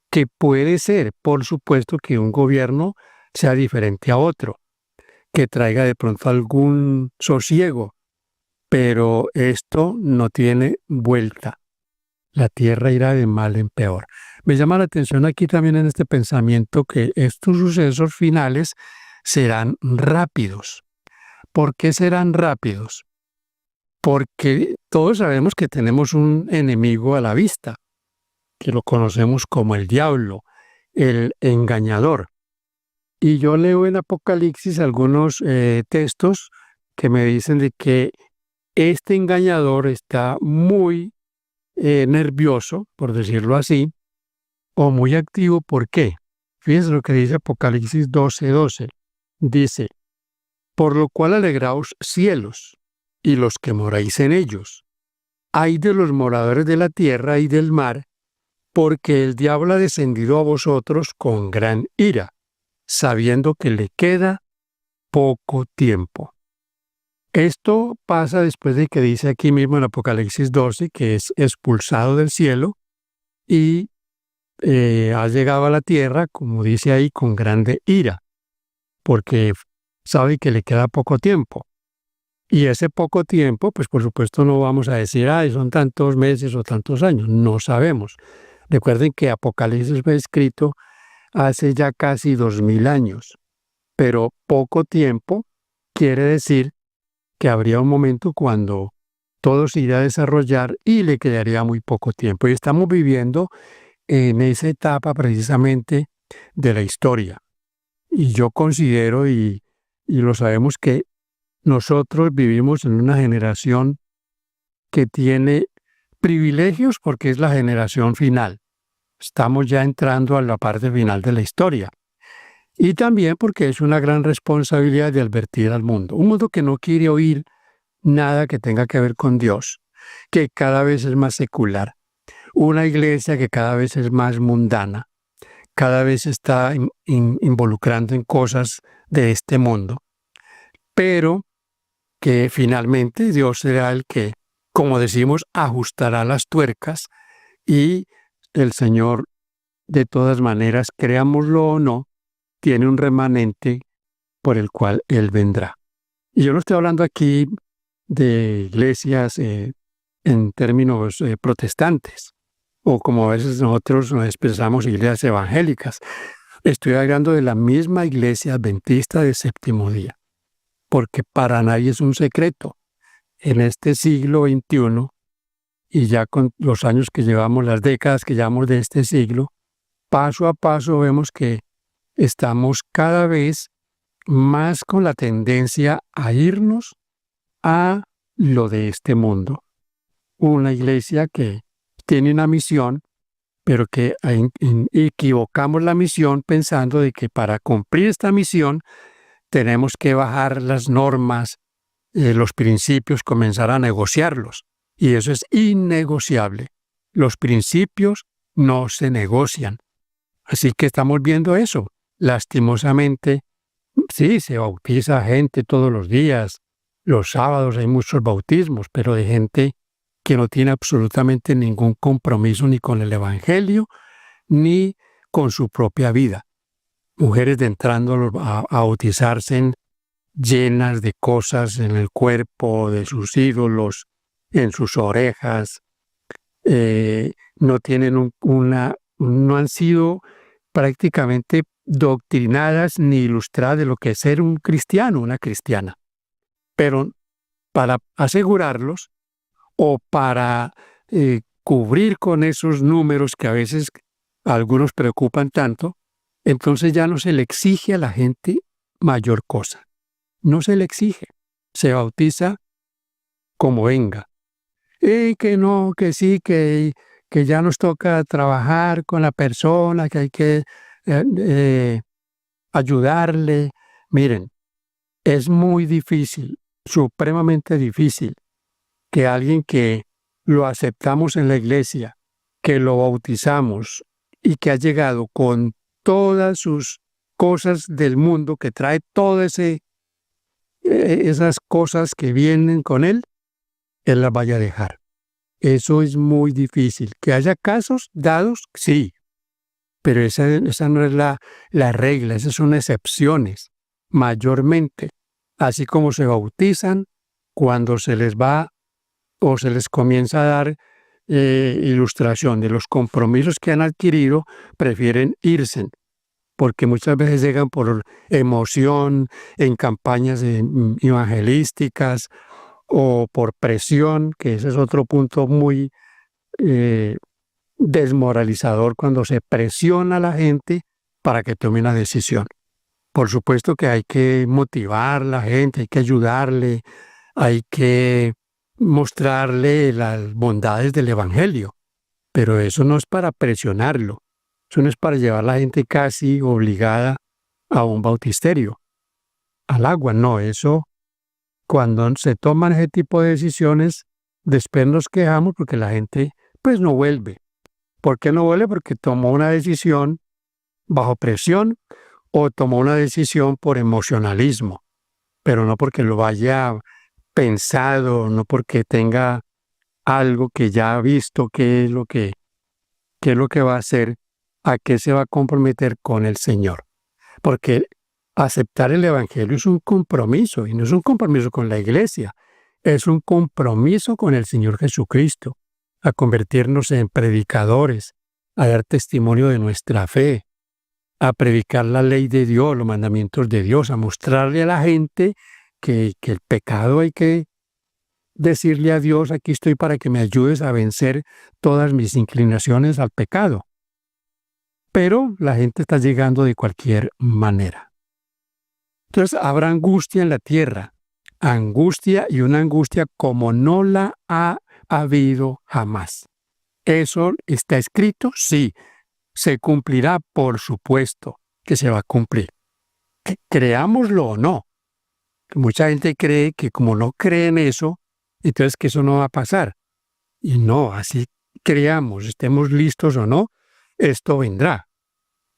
Que puede ser, por supuesto, que un gobierno sea diferente a otro, que traiga de pronto algún sosiego, pero esto no tiene vuelta. La tierra irá de mal en peor. Me llama la atención aquí también en este pensamiento que estos sucesos finales serán rápidos. ¿Por qué serán rápidos? Porque todos sabemos que tenemos un enemigo a la vista. que lo conocemos como el diablo, el engañador. Y yo leo en Apocalipsis algunos textos que me dicen de que este engañador está muy nervioso, por decirlo así, o muy activo. ¿Por qué? Fíjense lo que dice Apocalipsis 12:12. Dice, por lo cual alegraos cielos y los que moráis en ellos. Ay de los moradores de la tierra y del mar, porque el diablo ha descendido a vosotros con gran ira, sabiendo que le queda poco tiempo. Esto pasa después de que dice aquí mismo en Apocalipsis 12 que es expulsado del cielo y ha llegado a la tierra, como dice ahí, con grande ira, porque sabe que le queda poco tiempo. Y ese poco tiempo, pues por supuesto no vamos a decir, ay, son tantos meses o tantos años, no sabemos. Recuerden que Apocalipsis fue escrito hace ya casi 2000 años, pero poco tiempo quiere decir que habría un momento cuando todo se irá a desarrollar y le quedaría muy poco tiempo. Y estamos viviendo en esa etapa precisamente de la historia. Y yo considero, y lo sabemos, que nosotros vivimos en una generación que tiene privilegios porque es la generación final. Estamos ya entrando a la parte final de la historia. Y también porque es una gran responsabilidad de advertir al mundo. Un mundo que no quiere oír nada que tenga que ver con Dios, que cada vez es más secular. Una iglesia que cada vez es más mundana, cada vez se está involucrando en cosas de este mundo. Pero que finalmente Dios será el que, como decimos, ajustará las tuercas y el Señor, de todas maneras, creámoslo o no, tiene un remanente por el cual Él vendrá. Y yo no estoy hablando aquí de iglesias en términos protestantes, o como a veces nosotros nos expresamos iglesias evangélicas. Estoy hablando de la misma iglesia adventista del séptimo día, porque para nadie es un secreto. En este siglo XXI, y ya con los años que llevamos, las décadas que llevamos de este siglo, paso a paso vemos que estamos cada vez más con la tendencia a irnos a lo de este mundo. Una iglesia que tiene una misión, pero que equivocamos la misión pensando de que para cumplir esta misión tenemos que bajar las normas, los principios, comenzar a negociarlos. Y eso es innegociable. Los principios no se negocian. Así que estamos viendo eso. Lastimosamente, sí, se bautiza gente todos los días. Los sábados hay muchos bautismos, pero de gente que no tiene absolutamente ningún compromiso ni con el Evangelio, ni con su propia vida. Mujeres entrando a bautizarse llenas de cosas en el cuerpo de sus ídolos, en sus orejas, no tienen no han sido prácticamente doctrinadas ni ilustradas de lo que es ser un cristiano, una cristiana. Pero para asegurarlos o para cubrir con esos números que a veces a algunos preocupan tanto, entonces ya no se le exige a la gente mayor cosa. No se le exige. Se bautiza como venga. Y que no, que sí, que ya nos toca trabajar con la persona, que hay que ayudarle. Miren, es muy difícil, supremamente difícil, que alguien que lo aceptamos en la iglesia, que lo bautizamos y que ha llegado con todas sus cosas del mundo, que trae todas esas cosas que vienen con él las vaya a dejar. Eso es muy difícil. Que haya casos dados, sí, pero esa no es la regla, esas son excepciones, mayormente. Así como se bautizan, cuando se les va o se les comienza a dar ilustración de los compromisos que han adquirido, prefieren irse, porque muchas veces llegan por emoción en campañas evangelísticas o por presión, que ese es otro punto muy desmoralizador cuando se presiona a la gente para que tome una decisión. Por supuesto que hay que motivar a la gente, hay que ayudarle, hay que mostrarle las bondades del Evangelio, pero eso no es para presionarlo, eso no es para llevar a la gente casi obligada a un bautisterio, al agua, no, eso cuando se toman ese tipo de decisiones, después nos quejamos porque la gente pues no vuelve. ¿Por qué no vuelve? Porque tomó una decisión bajo presión o tomó una decisión por emocionalismo, pero no porque lo haya pensado, no porque tenga algo que ya ha visto qué es lo que va a hacer, a qué se va a comprometer con el Señor. Porque aceptar el Evangelio es un compromiso, y no es un compromiso con la iglesia, es un compromiso con el Señor Jesucristo, a convertirnos en predicadores, a dar testimonio de nuestra fe, a predicar la ley de Dios, los mandamientos de Dios, a mostrarle a la gente que el pecado hay que decirle a Dios, aquí estoy para que me ayudes a vencer todas mis inclinaciones al pecado. Pero la gente está llegando de cualquier manera. Entonces habrá angustia en la tierra, angustia y una angustia como no la ha habido jamás. ¿Eso está escrito? Sí. ¿Se cumplirá? Por supuesto que se va a cumplir. Creámoslo o no. Mucha gente cree que como no cree en eso, entonces que eso no va a pasar. Y no, así creamos, estemos listos o no, esto vendrá.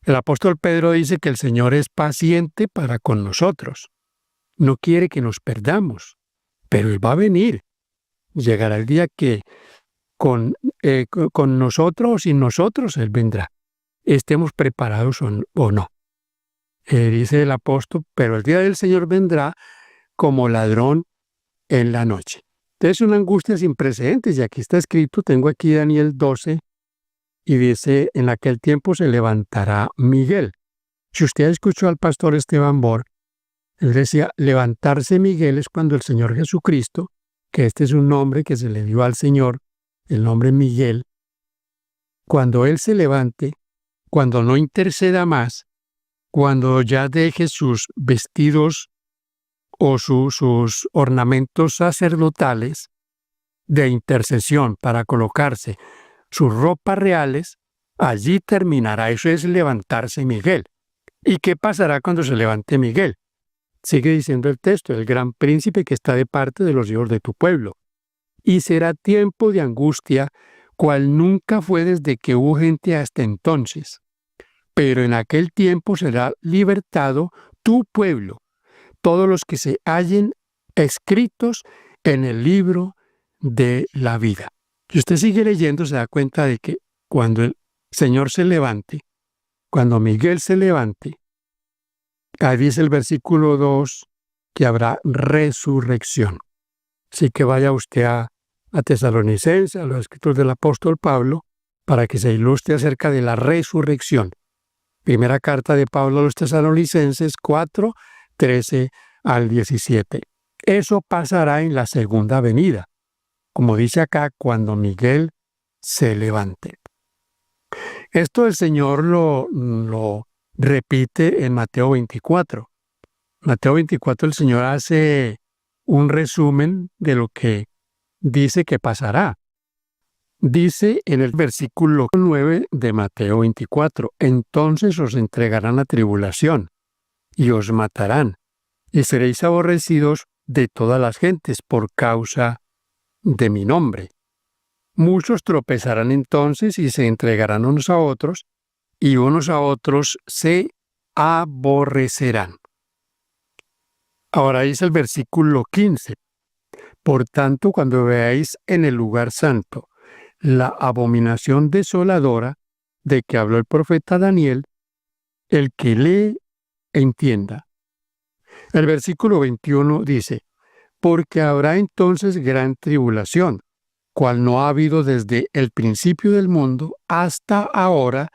El apóstol Pedro dice que el Señor es paciente para con nosotros. No quiere que nos perdamos, pero Él va a venir. Llegará el día que con nosotros o sin nosotros Él vendrá. Estemos preparados o no. Dice el apóstol, pero el día del Señor vendrá como ladrón en la noche. Entonces es una angustia sin precedentes, y aquí está escrito, tengo aquí Daniel 12, y dice, en aquel tiempo se levantará Miguel. Si usted escuchó al pastor Esteban Bor, él decía, levantarse Miguel es cuando el Señor Jesucristo, que este es un nombre que se le dio al Señor, el nombre Miguel, cuando Él se levante, cuando no interceda más, cuando ya deje sus vestidos o sus ornamentos sacerdotales de intercesión para colocarse sus ropas reales, allí terminará. Eso es levantarse Miguel. ¿Y qué pasará cuando se levante Miguel? Sigue diciendo el texto, el gran príncipe que está de parte de los hijos de tu pueblo. Y será tiempo de angustia, cual nunca fue desde que hubo gente hasta entonces. Pero en aquel tiempo será libertado tu pueblo, todos los que se hallen escritos en el libro de la vida. Si usted sigue leyendo, se da cuenta de que cuando el Señor se levante, cuando Miguel se levante, ahí dice el versículo 2 que habrá resurrección. Así que vaya usted a Tesalonicenses, a los escritos del apóstol Pablo, para que se ilustre acerca de la resurrección. Primera carta de Pablo a los Tesalonicenses 4, 13 al 17. Eso pasará en la segunda venida, como dice acá, cuando Miguel se levante. Esto el Señor lo repite en Mateo 24. Mateo 24 el Señor hace un resumen de lo que dice que pasará. Dice en el versículo 9 de Mateo 24, entonces os entregarán a tribulación y os matarán, y seréis aborrecidos de todas las gentes por causa de mi nombre. Muchos tropezarán entonces y se entregarán unos a otros, y unos a otros se aborrecerán. Ahora dice el versículo 15, por tanto, cuando veáis en el lugar santo la abominación desoladora de que habló el profeta Daniel, el que lee entienda. El versículo 21 dice, porque habrá entonces gran tribulación, cual no ha habido desde el principio del mundo hasta ahora,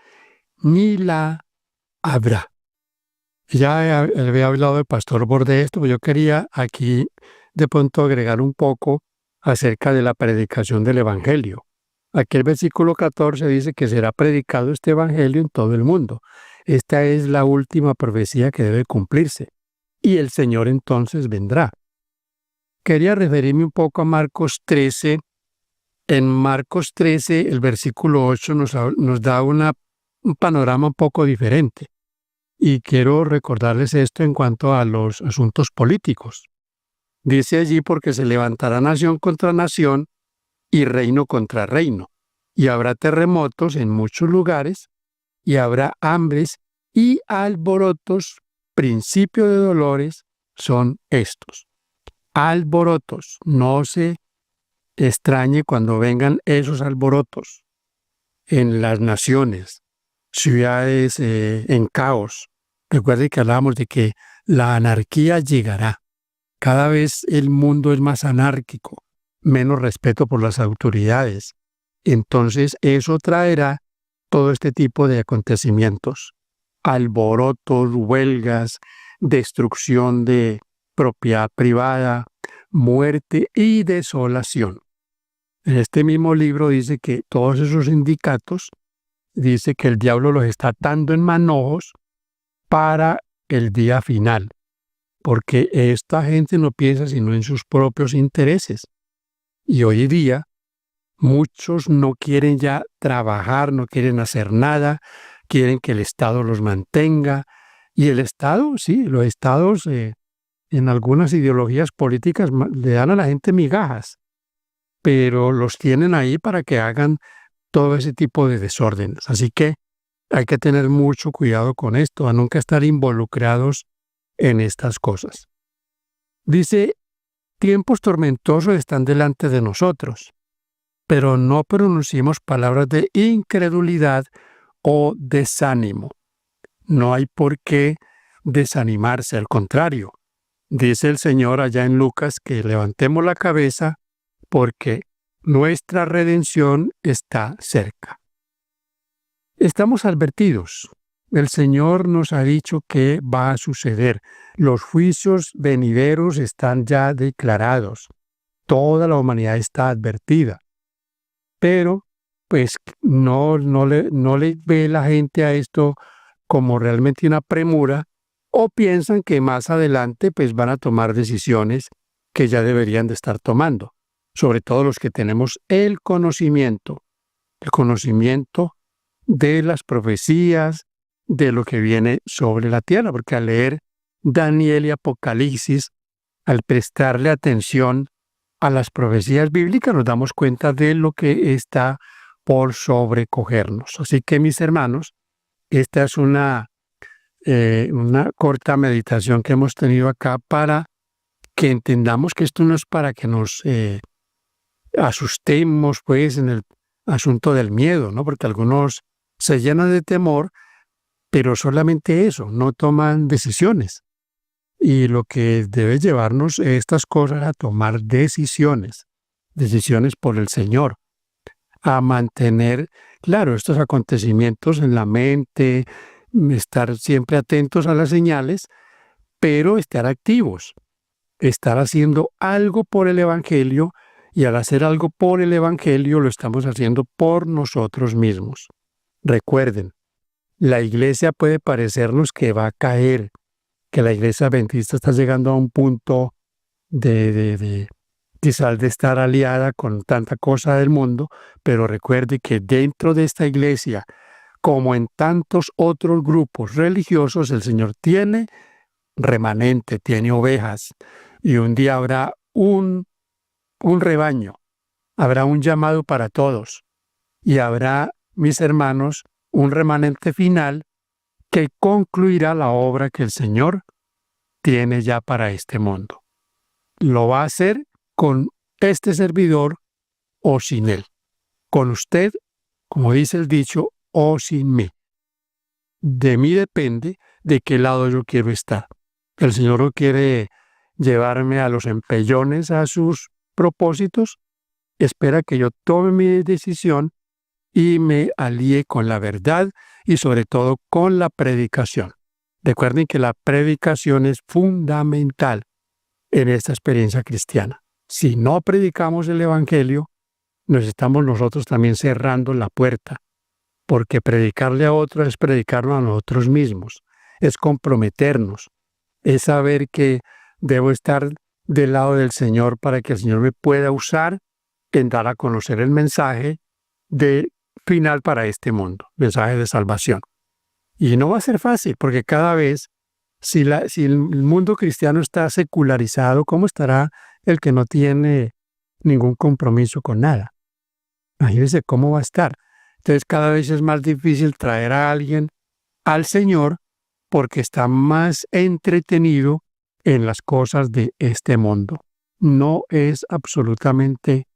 ni la habrá. Ya había hablado el pastor Bor de esto, pero yo quería aquí de pronto agregar un poco acerca de la predicación del Evangelio. Aquí el versículo 14 dice que será predicado este evangelio en todo el mundo. Esta es la última profecía que debe cumplirse. Y el Señor entonces vendrá. Quería referirme un poco a Marcos 13. En Marcos 13, el versículo 8 nos da un panorama un poco diferente. Y quiero recordarles esto en cuanto a los asuntos políticos. Dice allí: porque se levantará nación contra nación y reino contra reino, y habrá terremotos en muchos lugares, y habrá hambres y alborotos. Principio de dolores son estos. Alborotos. No se extrañe cuando vengan esos alborotos en las naciones, ciudades en caos. Recuerde que hablábamos de que la anarquía llegará. Cada vez el mundo es más anárquico, menos respeto por las autoridades. Entonces eso traerá todo este tipo de acontecimientos: alborotos, huelgas, destrucción de propiedad privada, muerte y desolación. En este mismo libro dice que todos esos sindicatos, dice que el diablo los está atando en manojos para el día final, porque esta gente no piensa sino en sus propios intereses. Y hoy día muchos no quieren ya trabajar, no quieren hacer nada, quieren que el Estado los mantenga. Y el Estado, sí, los estados en algunas ideologías políticas le dan a la gente migajas, pero los tienen ahí para que hagan todo ese tipo de desórdenes. Así que hay que tener mucho cuidado con esto, a nunca estar involucrados en estas cosas. Dice: tiempos tormentosos están delante de nosotros, pero no pronunciemos palabras de incredulidad o desánimo. No hay por qué desanimarse, al contrario. Dice el Señor allá en Lucas que levantemos la cabeza porque nuestra redención está cerca. Estamos advertidos. El Señor nos ha dicho que va a suceder. Los juicios venideros están ya declarados. Toda la humanidad está advertida. Pero, pues, no le ve la gente a esto como realmente una premura, o piensan que más adelante pues van a tomar decisiones que ya deberían de estar tomando. Sobre todo los que tenemos el conocimiento de las profecías, de lo que viene sobre la tierra, porque al leer Daniel y Apocalipsis, al prestarle atención a las profecías bíblicas, nos damos cuenta de lo que está por sobrecogernos. Así que, mis hermanos, esta es una corta meditación que hemos tenido acá para que entendamos que esto no es para que nos asustemos pues en el asunto del miedo, ¿no? Porque algunos se llenan de temor, pero solamente eso, no toman decisiones. Y lo que debe llevarnos estas cosas a tomar decisiones por el Señor, a mantener, claro, estos acontecimientos en la mente, estar siempre atentos a las señales, pero estar activos, estar haciendo algo por el Evangelio, y al hacer algo por el Evangelio lo estamos haciendo por nosotros mismos. Recuerden, la iglesia puede parecernos que va a caer, que la iglesia adventista está llegando a un punto de quizás de estar aliada con tanta cosa del mundo, pero recuerde que dentro de esta iglesia, como en tantos otros grupos religiosos, el Señor tiene remanente, tiene ovejas, y un día habrá un rebaño, habrá un llamado para todos, y habrá, mis hermanos, un remanente final que concluirá la obra que el Señor tiene ya para este mundo. Lo va a hacer con este servidor o sin él, con usted, como dice el dicho, o sin mí. De mí depende de qué lado yo quiero estar. El Señor no quiere llevarme a los empellones a sus propósitos, espera que yo tome mi decisión y me alíe con la verdad y sobre todo con la predicación. Recuerden que la predicación es fundamental en esta experiencia cristiana. Si no predicamos el Evangelio, nos estamos nosotros también cerrando la puerta, porque predicarle a otros es predicarnos a nosotros mismos, es comprometernos, es saber que debo estar del lado del Señor para que el Señor me pueda usar en dar a conocer el mensaje de final para este mundo, mensaje de salvación. Y no va a ser fácil, porque cada vez, si el mundo cristiano está secularizado, ¿cómo estará el que no tiene ningún compromiso con nada? Imagínense cómo va a estar. Entonces cada vez es más difícil traer a alguien al Señor porque está más entretenido en las cosas de este mundo. No es absolutamente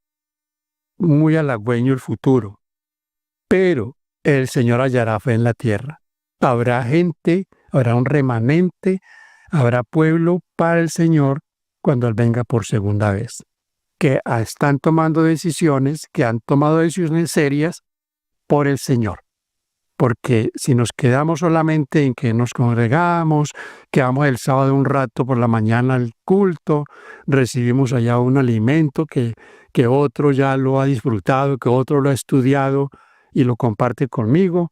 muy halagüeño el futuro, pero el Señor hallará fe en la tierra. Habrá gente, habrá un remanente, habrá pueblo para el Señor cuando Él venga por segunda vez, que están tomando decisiones, que han tomado decisiones serias por el Señor. Porque si nos quedamos solamente en que nos congregamos, que vamos el sábado un rato por la mañana al culto, recibimos allá un alimento que otro ya lo ha disfrutado, que otro lo ha estudiado y lo comparte conmigo,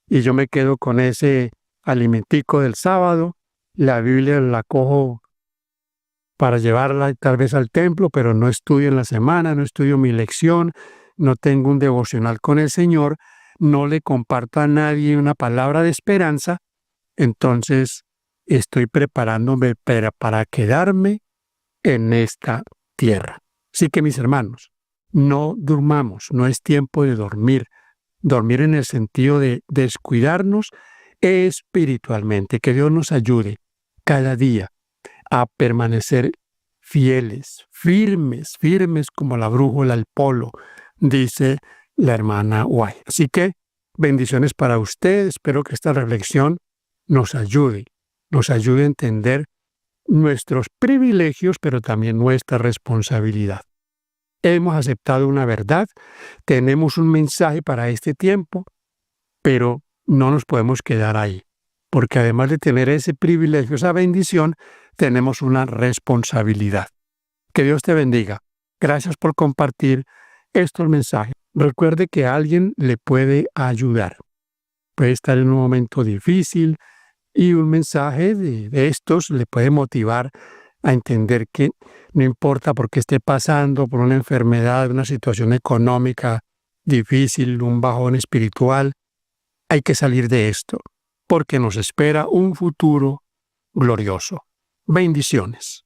y yo me quedo con ese alimentico del sábado, la Biblia la cojo para llevarla tal vez al templo, pero no estudio en la semana, no estudio mi lección, no tengo un devocional con el Señor, no le comparto a nadie una palabra de esperanza, entonces estoy preparándome para quedarme en esta tierra. Así que mis hermanos, no durmamos, no es tiempo de dormir. Dormir en el sentido de descuidarnos espiritualmente. Que Dios nos ayude cada día a permanecer fieles, firmes como la brújula al polo, dice la hermana White. Así que bendiciones para usted. Espero que esta reflexión nos ayude a entender nuestros privilegios, pero también nuestra responsabilidad. Hemos aceptado una verdad, tenemos un mensaje para este tiempo, pero no nos podemos quedar ahí, porque además de tener ese privilegio, esa bendición, tenemos una responsabilidad. Que Dios te bendiga. Gracias por compartir estos mensajes. Recuerde que alguien le puede ayudar. Puede estar en un momento difícil y un mensaje de estos le puede motivar a entender que no importa por qué esté pasando, por una enfermedad, una situación económica difícil, un bajón espiritual, hay que salir de esto, porque nos espera un futuro glorioso. Bendiciones.